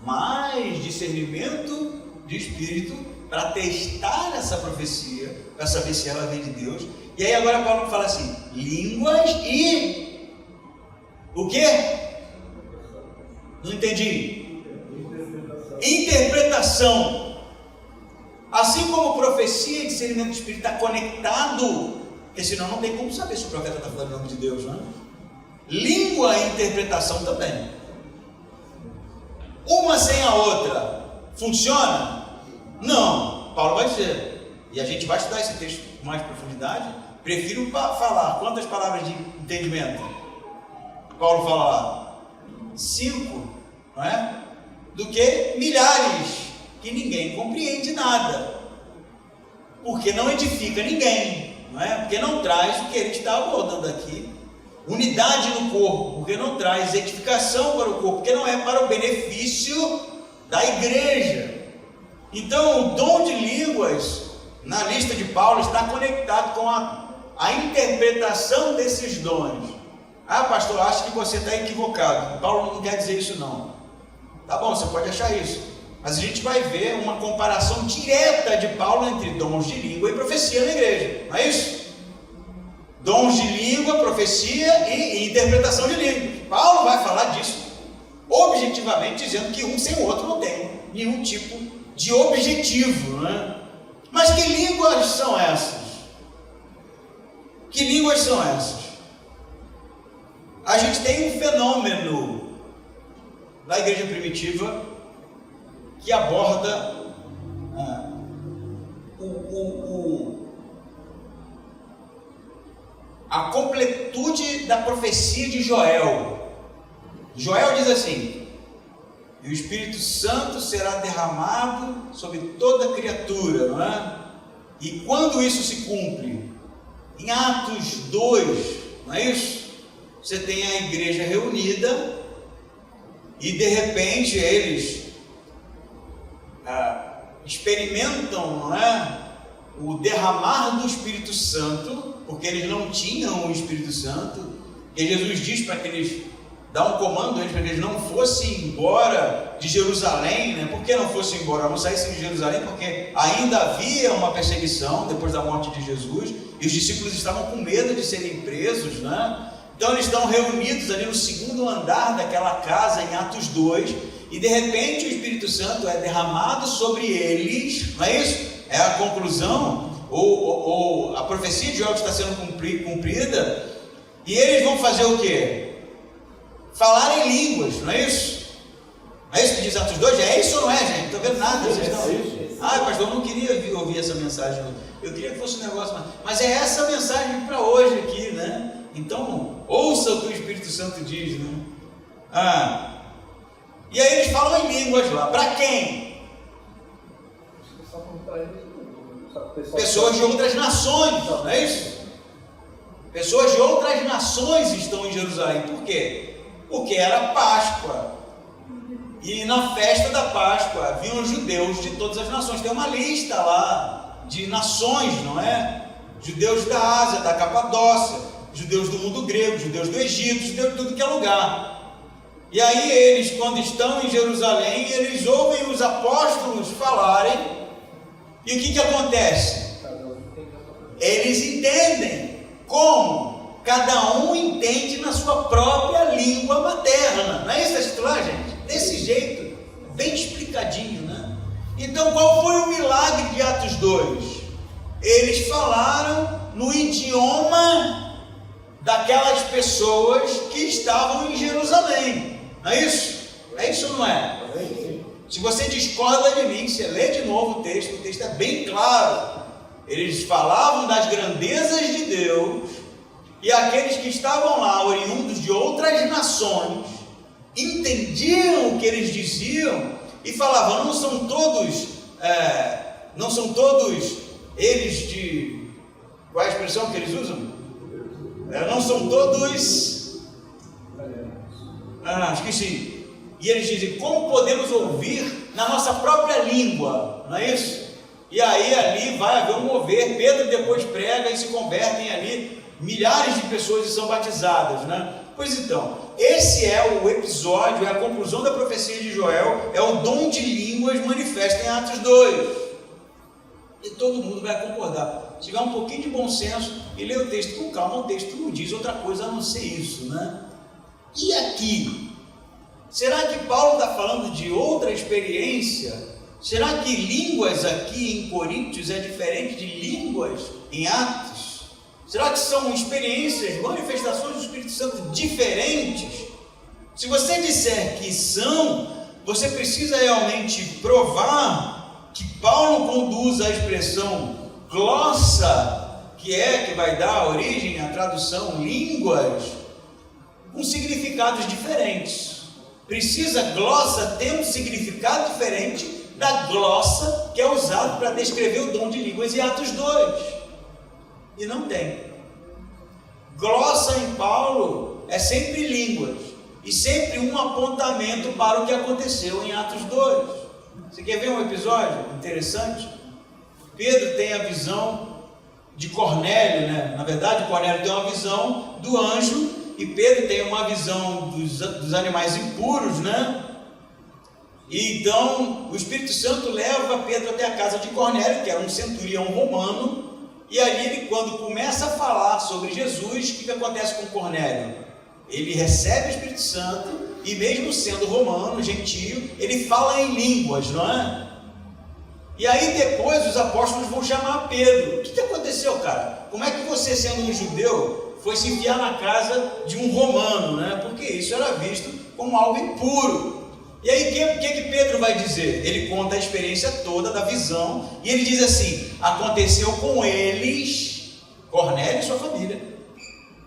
mais discernimento de espírito para testar essa profecia, para saber se ela vem de Deus. E aí agora Paulo fala assim, línguas e o quê? Não entendi. Interpretação. Assim como profecia e discernimento de espírito está conectado, porque senão não tem como saber se o profeta está falando em nome de Deus, não é? Língua e interpretação também. Uma sem a outra funciona? Não. Paulo vai dizer, e a gente vai estudar esse texto com mais profundidade. Prefiro falar quantas palavras de entendimento Paulo fala lá? 5, não é? Do que milhares que ninguém compreende nada, porque não edifica ninguém, não é? Porque não traz o que ele está abordando aqui, unidade no corpo, porque não traz edificação para o corpo, porque não é para o benefício da igreja. Então o dom de línguas na lista de Paulo está conectado com a interpretação desses dons. Ah, pastor, acho que você está equivocado. Paulo não quer dizer isso não. Tá bom, você pode achar isso, mas a gente vai ver uma comparação direta de Paulo entre dons de língua e profecia na igreja, não é isso? Dons de língua, profecia e interpretação de língua. Paulo vai falar disso objetivamente, dizendo que um sem o outro não tem nenhum tipo de objetivo, não é? Mas que línguas são essas? Que línguas são essas? A gente tem um fenômeno na igreja primitiva que aborda a completude da profecia de Joel. Joel diz assim: e o Espírito Santo será derramado sobre toda criatura, não é? E quando isso se cumpre? Em Atos 2, não é isso? Você tem a igreja reunida e de repente eles experimentam, não é, o derramar do Espírito Santo, porque eles não tinham o Espírito Santo, e Jesus diz para que eles, dá um comando a eles para que eles não fossem embora de Jerusalém, né? Por que não fossem embora? Não saíssem de Jerusalém porque ainda havia uma perseguição depois da morte de Jesus, e os discípulos estavam com medo de serem presos, né? Então eles estão reunidos ali no segundo andar daquela casa em Atos 2, e de repente o Espírito Santo é derramado sobre eles, não é isso? É a conclusão, ou a profecia de Joel está sendo cumprida, e eles vão fazer o quê? Falar em línguas, não é isso? É isso que diz Atos 2? É isso ou não é, gente? Não estou vendo nada. Vocês estão... Ah, pastor, eu não queria ouvir essa mensagem, eu queria que fosse um negócio, mas é essa mensagem para hoje aqui, né? Então, ouça o que o Espírito Santo diz, né? E aí eles falam em línguas lá. Para quem? Pessoas de outras nações, não é isso? Pessoas de outras nações estão em Jerusalém. Por quê? Porque era Páscoa. E na festa da Páscoa vinham judeus de todas as nações. Tem uma lista lá de nações, não é? Judeus da Ásia, da Capadócia, judeus do mundo grego, judeus do Egito, judeus de tudo que é lugar. E aí eles, quando estão em Jerusalém, eles ouvem os apóstolos falarem, e o que acontece? Eles entendem. Como? Cada um entende na sua própria língua materna. Não é isso que está escrito lá, gente? Desse jeito, bem explicadinho, né? Então qual foi o milagre de Atos 2? Eles falaram no idioma daquelas pessoas que estavam em Jerusalém. Não é isso? É isso ou não é? Se você discorda de mim, você lê de novo o texto é bem claro. Eles falavam das grandezas de Deus, e aqueles que estavam lá, oriundos de outras nações, entendiam o que eles diziam, e falavam, não são todos eles de... Qual é a expressão que eles usam? Não são todos... esqueci. E eles dizem, como podemos ouvir na nossa própria língua? Não é isso? E aí ali vai haver um mover, Pedro depois prega e se convertem ali milhares de pessoas e são batizadas, né? Pois então, esse é o episódio, é a conclusão da profecia de Joel, é o dom de línguas manifesto em Atos 2. E todo mundo vai concordar. Se tiver um pouquinho de bom senso e ler o texto com calma, o texto não diz outra coisa a não ser isso, né? E aqui? Será que Paulo está falando de outra experiência? Será que línguas aqui em Coríntios é diferente de línguas em Atos? Será que são experiências, manifestações do Espírito Santo diferentes? Se você disser que são, você precisa realmente provar que Paulo conduz a expressão glossa, que vai dar origem à tradução línguas, com significados diferentes. Precisa glossa ter um significado diferente da glossa que é usado para descrever o dom de línguas em Atos 2. E não tem. Glossa em Paulo é sempre línguas e sempre um apontamento para o que aconteceu em Atos 2. Você quer ver um episódio interessante? Pedro tem a visão de Cornélio, né? Na verdade, Cornélio tem uma visão do anjo e Pedro tem uma visão dos animais impuros, né? E então o Espírito Santo leva Pedro até a casa de Cornélio, que era um centurião romano, e ali ele, quando começa a falar sobre Jesus, o que acontece com Cornélio? Ele recebe o Espírito Santo e mesmo sendo romano, gentio, ele fala em línguas, não é? E aí depois os apóstolos vão chamar Pedro. O que aconteceu, cara? Como é que você, sendo um judeu, foi se enfiar na casa de um romano, né? Porque isso era visto como algo impuro. E aí o que Pedro vai dizer? Ele conta a experiência toda da visão e ele diz assim: aconteceu com eles, Cornélio e sua família,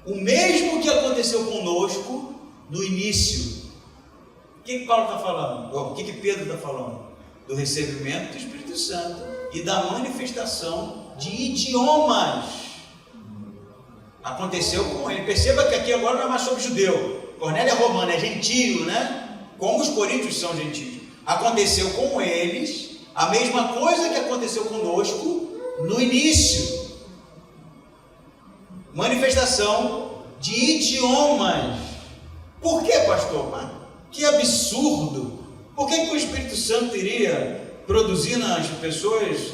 o mesmo que aconteceu conosco no início. O que Paulo está falando? O que Pedro está falando? Do recebimento do Espírito Santo e da manifestação de idiomas. Aconteceu com ele. Perceba que aqui agora não é mais sobre judeu. Cornélio é romano, é gentio, né? Como os coríntios são gentios. Aconteceu com eles a mesma coisa que aconteceu conosco no início. Manifestação de idiomas. Por que, pastor? Que absurdo! Por que o Espírito Santo iria produzir nas pessoas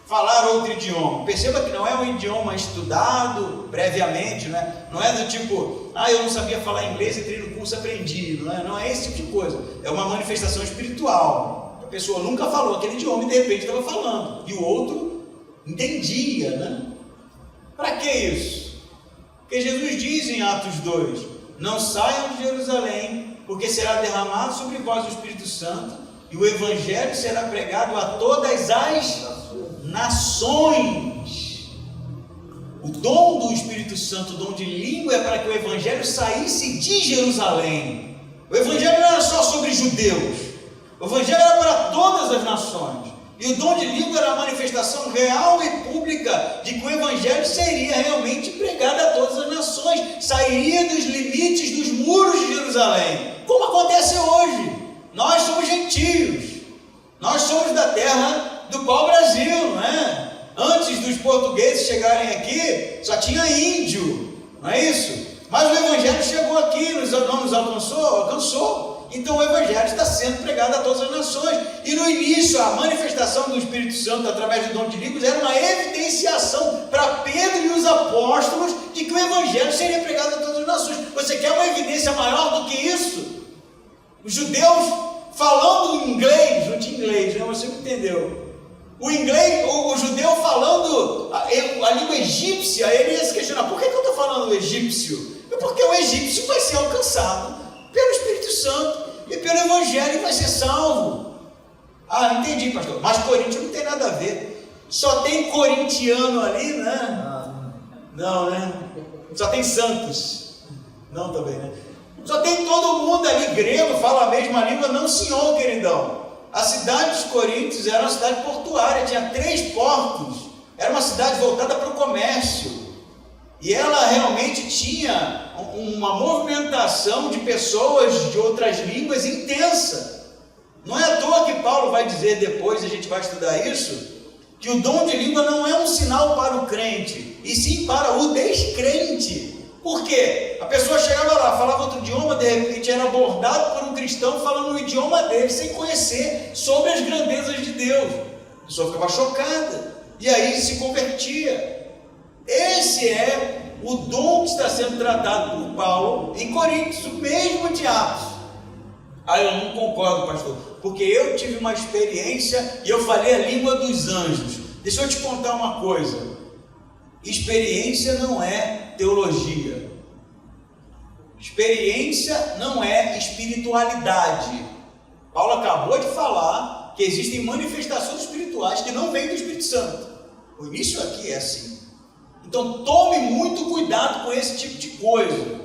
falar outro idioma? Perceba que não é um idioma estudado previamente, né? Não é do tipo, eu não sabia falar inglês, entrei no curso, aprendi, não é esse tipo de coisa. É uma manifestação espiritual. A pessoa nunca falou aquele idioma e de repente estava falando, e o outro entendia, né? Para que isso? Porque Jesus diz em Atos 2, não saiam de Jerusalém, porque será derramado sobre vós o Espírito Santo, e o Evangelho será pregado a todas as nações. O dom do Espírito Santo, o dom de língua, é para que o Evangelho saísse de Jerusalém. O Evangelho não era só sobre judeus, o Evangelho era para todas as nações. E o dom de língua era a manifestação real e pública de que o Evangelho seria realmente pregado a todas as nações, sairia dos limites dos muros de Jerusalém, como acontece hoje. Nós somos gentios, nós somos da terra do pau-brasil, não é? Antes dos portugueses chegarem aqui, só tinha índio, não é isso? Mas o Evangelho chegou aqui, não nos alcançou? Alcançou. Então o Evangelho está sendo pregado a todas as nações. E no início, a manifestação do Espírito Santo através do dom de línguas era uma evidenciação para Pedro e os apóstolos de que o Evangelho seria pregado a todas as nações. Você quer uma evidência maior do que isso? Os judeus falando inglês, não tinha inglês, né? Você me entendeu? O judeu falando a língua egípcia, ele ia se questionar: por que eu estou falando egípcio? É porque o egípcio vai ser alcançado pelo Espírito Santo e pelo Evangelho e vai ser salvo. Entendi, pastor, mas Coríntios não tem nada a ver. Só tem corintiano ali, né? Não, né? Só tem santos. Não, também, né? Só tem todo mundo ali grego, fala a mesma língua. Não, senhor, queridão. A cidade dos Coríntios era uma cidade portuária, tinha 3 portos, era uma cidade voltada para o comércio, e ela realmente tinha uma movimentação de pessoas de outras línguas intensa. Não é à toa que Paulo vai dizer depois, a gente vai estudar isso, que o dom de língua não é um sinal para o crente, e sim para o descrente. Por quê? A pessoa chegava lá, falava outro idioma, de repente era abordado por um cristão falando o idioma dele, sem conhecer sobre as grandezas de Deus. A pessoa ficava chocada, e aí se convertia. Esse é o dom que está sendo tratado por Paulo em Coríntios, o mesmo de Atos. Eu não concordo, pastor, porque eu tive uma experiência e eu falei a língua dos anjos. Deixa eu te contar uma coisa. Experiência não é teologia. Experiência não é espiritualidade. Paulo acabou de falar que existem manifestações espirituais que não vêm do Espírito Santo. O início aqui é assim. Então tome muito cuidado com esse tipo de coisa.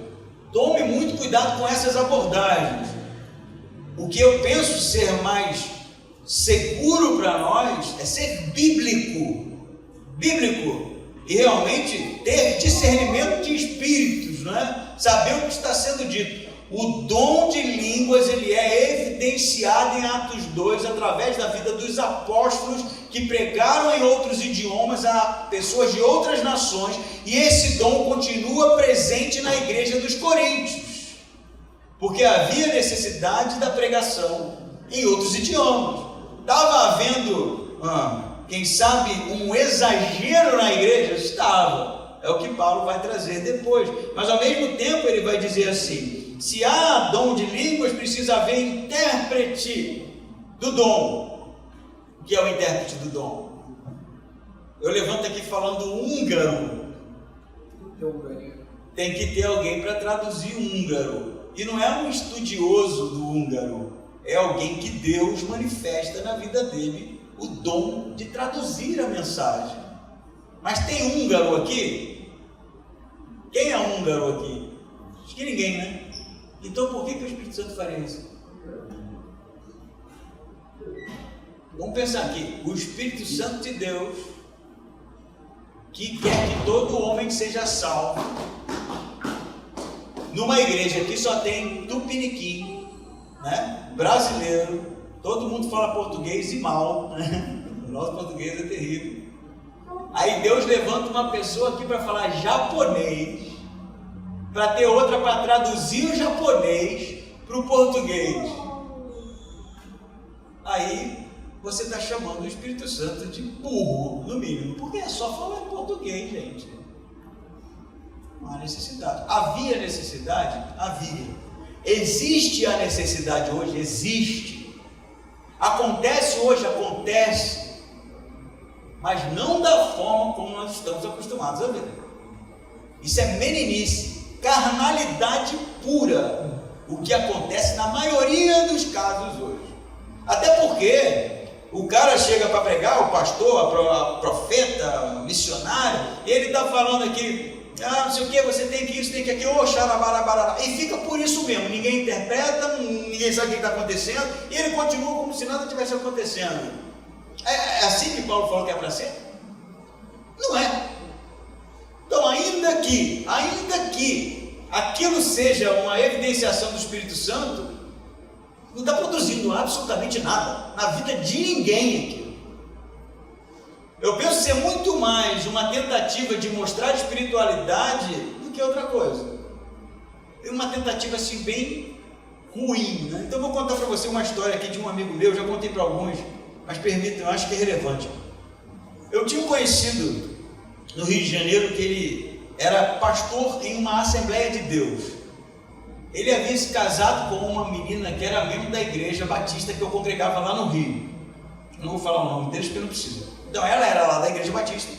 Tome muito cuidado com essas abordagens. O que eu penso ser mais seguro para nós é ser bíblico. Bíblico. E realmente ter discernimento de espíritos, né? Saber o que está sendo dito. O dom de línguas, ele é evidenciado em Atos 2, através da vida dos apóstolos que pregaram em outros idiomas a pessoas de outras nações, e esse dom continua presente na igreja dos Coríntios, porque havia necessidade da pregação em outros idiomas. Estava havendo quem sabe um exagero na igreja? Estava. É o que Paulo vai trazer depois. Mas ao mesmo tempo ele vai dizer assim: se há dom de línguas, precisa haver intérprete do dom. O que é o intérprete do dom? Eu levanto aqui falando húngaro. Tem que ter alguém para traduzir húngaro. E não é um estudioso do húngaro, é alguém que Deus manifesta na vida dele o dom de traduzir a mensagem. Mas tem húngaro aqui? Quem é húngaro aqui? Acho que ninguém, né? Então por que o Espírito Santo faria isso? Vamos pensar aqui. O Espírito Santo de Deus, que quer que todo homem seja salvo, numa igreja que só tem tupiniquim, né? Brasileiro, todo mundo fala português e mal, né? O nosso português é terrível. Aí Deus levanta uma pessoa aqui para falar japonês, para ter outra para traduzir o japonês para o português. Aí você está chamando o Espírito Santo de burro, no mínimo, porque é só falar em português, gente. Não há necessidade. Havia necessidade? Havia. Existe a necessidade hoje? Existe. Acontece hoje? Acontece. Mas não da forma como nós estamos acostumados a ver. Isso é meninice, carnalidade pura, o que acontece na maioria dos casos hoje. Até porque o cara chega para pregar, o pastor, a profeta, missionário, ele está falando aqui, não sei o que, você tem que isso, tem que aquilo, xarabarabará, e fica por isso mesmo, ninguém interpreta, ninguém sabe o que está acontecendo, e ele continua como se nada tivesse acontecendo. É assim que Paulo falou que é para ser? Não é. Então, ainda que aquilo seja uma evidenciação do Espírito Santo, não está produzindo absolutamente nada na vida de ninguém aqui. Eu penso ser muito mais uma tentativa de mostrar espiritualidade do que outra coisa. É uma tentativa assim bem ruim, né? Então eu vou contar para você uma história aqui de um amigo meu, já contei para alguns, mas permitam, eu acho que é relevante. Eu tinha um conhecido no Rio de Janeiro que ele era pastor em uma Assembleia de Deus. Ele havia se casado com uma menina que era membro da igreja batista que eu congregava lá no Rio. Não vou falar o nome deles porque não precisa. Então ela era lá da igreja batista.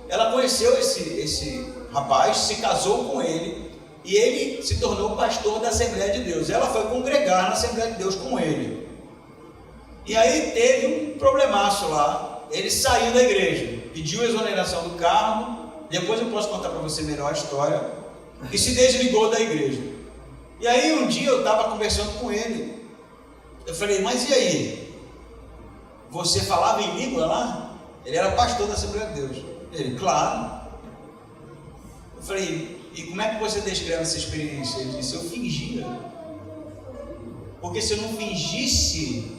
Ela conheceu esse rapaz, se casou com ele e ele se tornou pastor da Assembleia de Deus. Ela foi congregar na Assembleia de Deus com ele. E aí teve um problemaço lá. Ele saiu da igreja, pediu exoneração do cargo. Depois eu posso contar para você melhor a história. E se desligou da igreja. E aí um dia eu estava conversando com ele. Eu falei, mas e aí? você falava em língua lá? Ele era pastor da Assembleia de Deus. Ele, claro. Eu falei, e como é que você descreve essa experiência? Ele disse, eu fingia. Porque se eu não fingisse,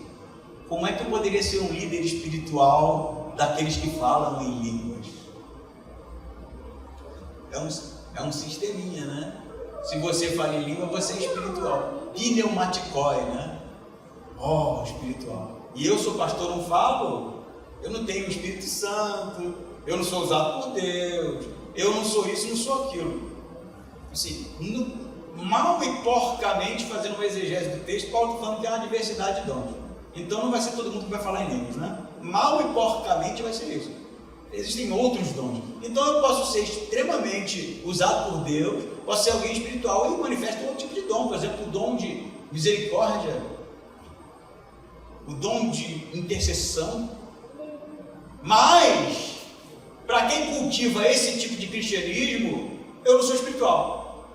como é que eu poderia ser um líder espiritual daqueles que falam em línguas? É um sisteminha, né? Se você fala em língua, você é espiritual. Pneumaticói, né? Oh, espiritual. E eu sou pastor, não falo? Eu não tenho o Espírito Santo, eu não sou usado por Deus, eu não sou isso, não sou aquilo. Assim, mal e porcamente, fazendo uma exegese do texto, Paulo está falando que há uma diversidade de dons. Então não vai ser todo mundo que vai falar em línguas, né? Mal e porcamente vai ser isso. Existem outros dons. Então eu posso ser extremamente usado por Deus, posso ser alguém espiritual e manifesto outro tipo de dom. Por exemplo, o dom de misericórdia, o dom de intercessão. Mas, para quem cultiva esse tipo de cristianismo, eu não sou espiritual.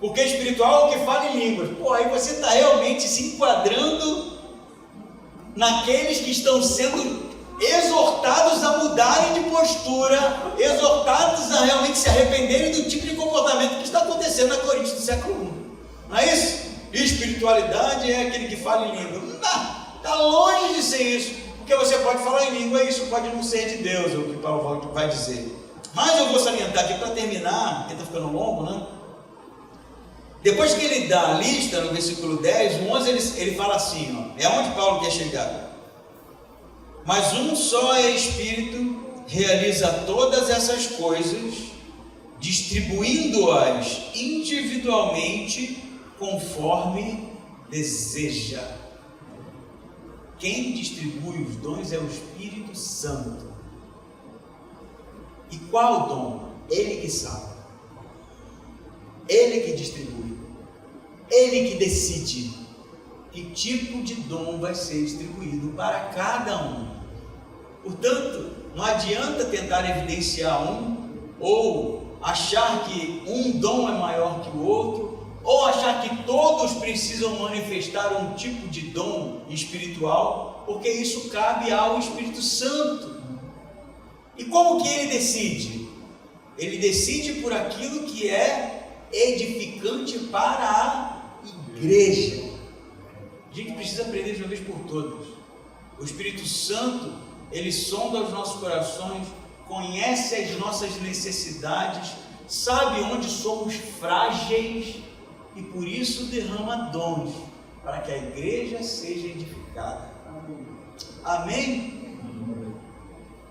Porque espiritual é o que fala em línguas. Pô, aí você está realmente se enquadrando naqueles que estão sendo exortados a mudarem de postura, exortados a realmente se arrependerem do tipo de comportamento que está acontecendo na Coríntios do século I. Não é isso? Espiritualidade é aquele que fala em língua. Não dá, está longe de ser isso, porque você pode falar em língua e isso pode não ser de Deus, é o que Paulo vai dizer. Mas eu vou salientar aqui para terminar, porque está ficando longo, né? Depois que ele dá a lista, no versículo 10, o 11, ele fala assim, ó, é onde Paulo quer chegar. Mas um só é Espírito, realiza todas essas coisas, distribuindo-as individualmente conforme deseja. Quem distribui os dons é o Espírito Santo. E qual dom? Ele que sabe. Ele que distribui. Ele que decide que tipo de dom vai ser distribuído para cada um. Portanto, não adianta tentar evidenciar um, ou achar que um dom é maior que o outro, ou achar que todos precisam manifestar um tipo de dom espiritual, porque isso cabe ao Espírito Santo. E como que ele decide? Ele decide por aquilo que é edificante para a igreja. A gente precisa aprender de uma vez por todas. O Espírito Santo, ele sonda os nossos corações, conhece as nossas necessidades, sabe onde somos frágeis e por isso derrama dons para que a igreja seja edificada. Amém?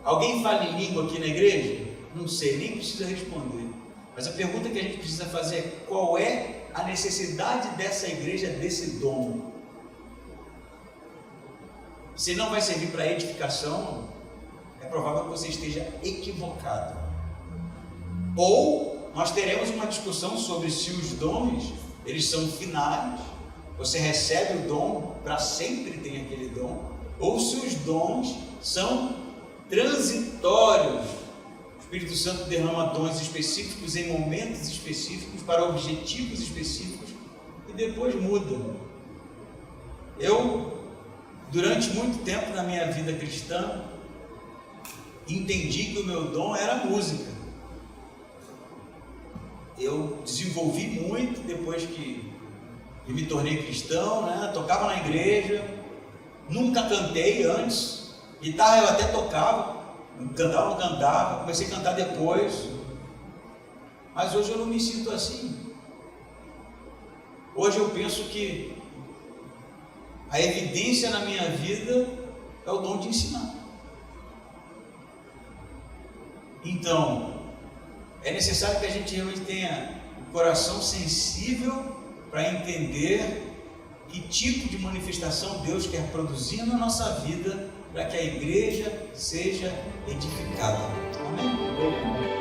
Alguém fala em língua aqui na igreja? Não sei, nem precisa responder. Mas a pergunta que a gente precisa fazer é: qual é a necessidade dessa igreja desse dom? Se não vai servir para edificação, é provável que você esteja equivocado. Ou nós teremos uma discussão sobre se os dons, eles são finais, você recebe o dom, para sempre tem aquele dom, ou se os dons são transitórios. O Espírito Santo derrama dons específicos em momentos específicos, para objetivos específicos, e depois muda. Durante muito tempo na minha vida cristã, entendi que o meu dom era música. Eu desenvolvi muito depois que me tornei cristão, né? Tocava na igreja, nunca cantei antes, guitarra eu até tocava, não cantava, comecei a cantar depois, mas hoje eu não me sinto assim. Hoje eu penso que a evidência na minha vida é o dom de ensinar. Então, é necessário que a gente realmente tenha o coração sensível para entender que tipo de manifestação Deus quer produzir na nossa vida para que a igreja seja edificada. Amém?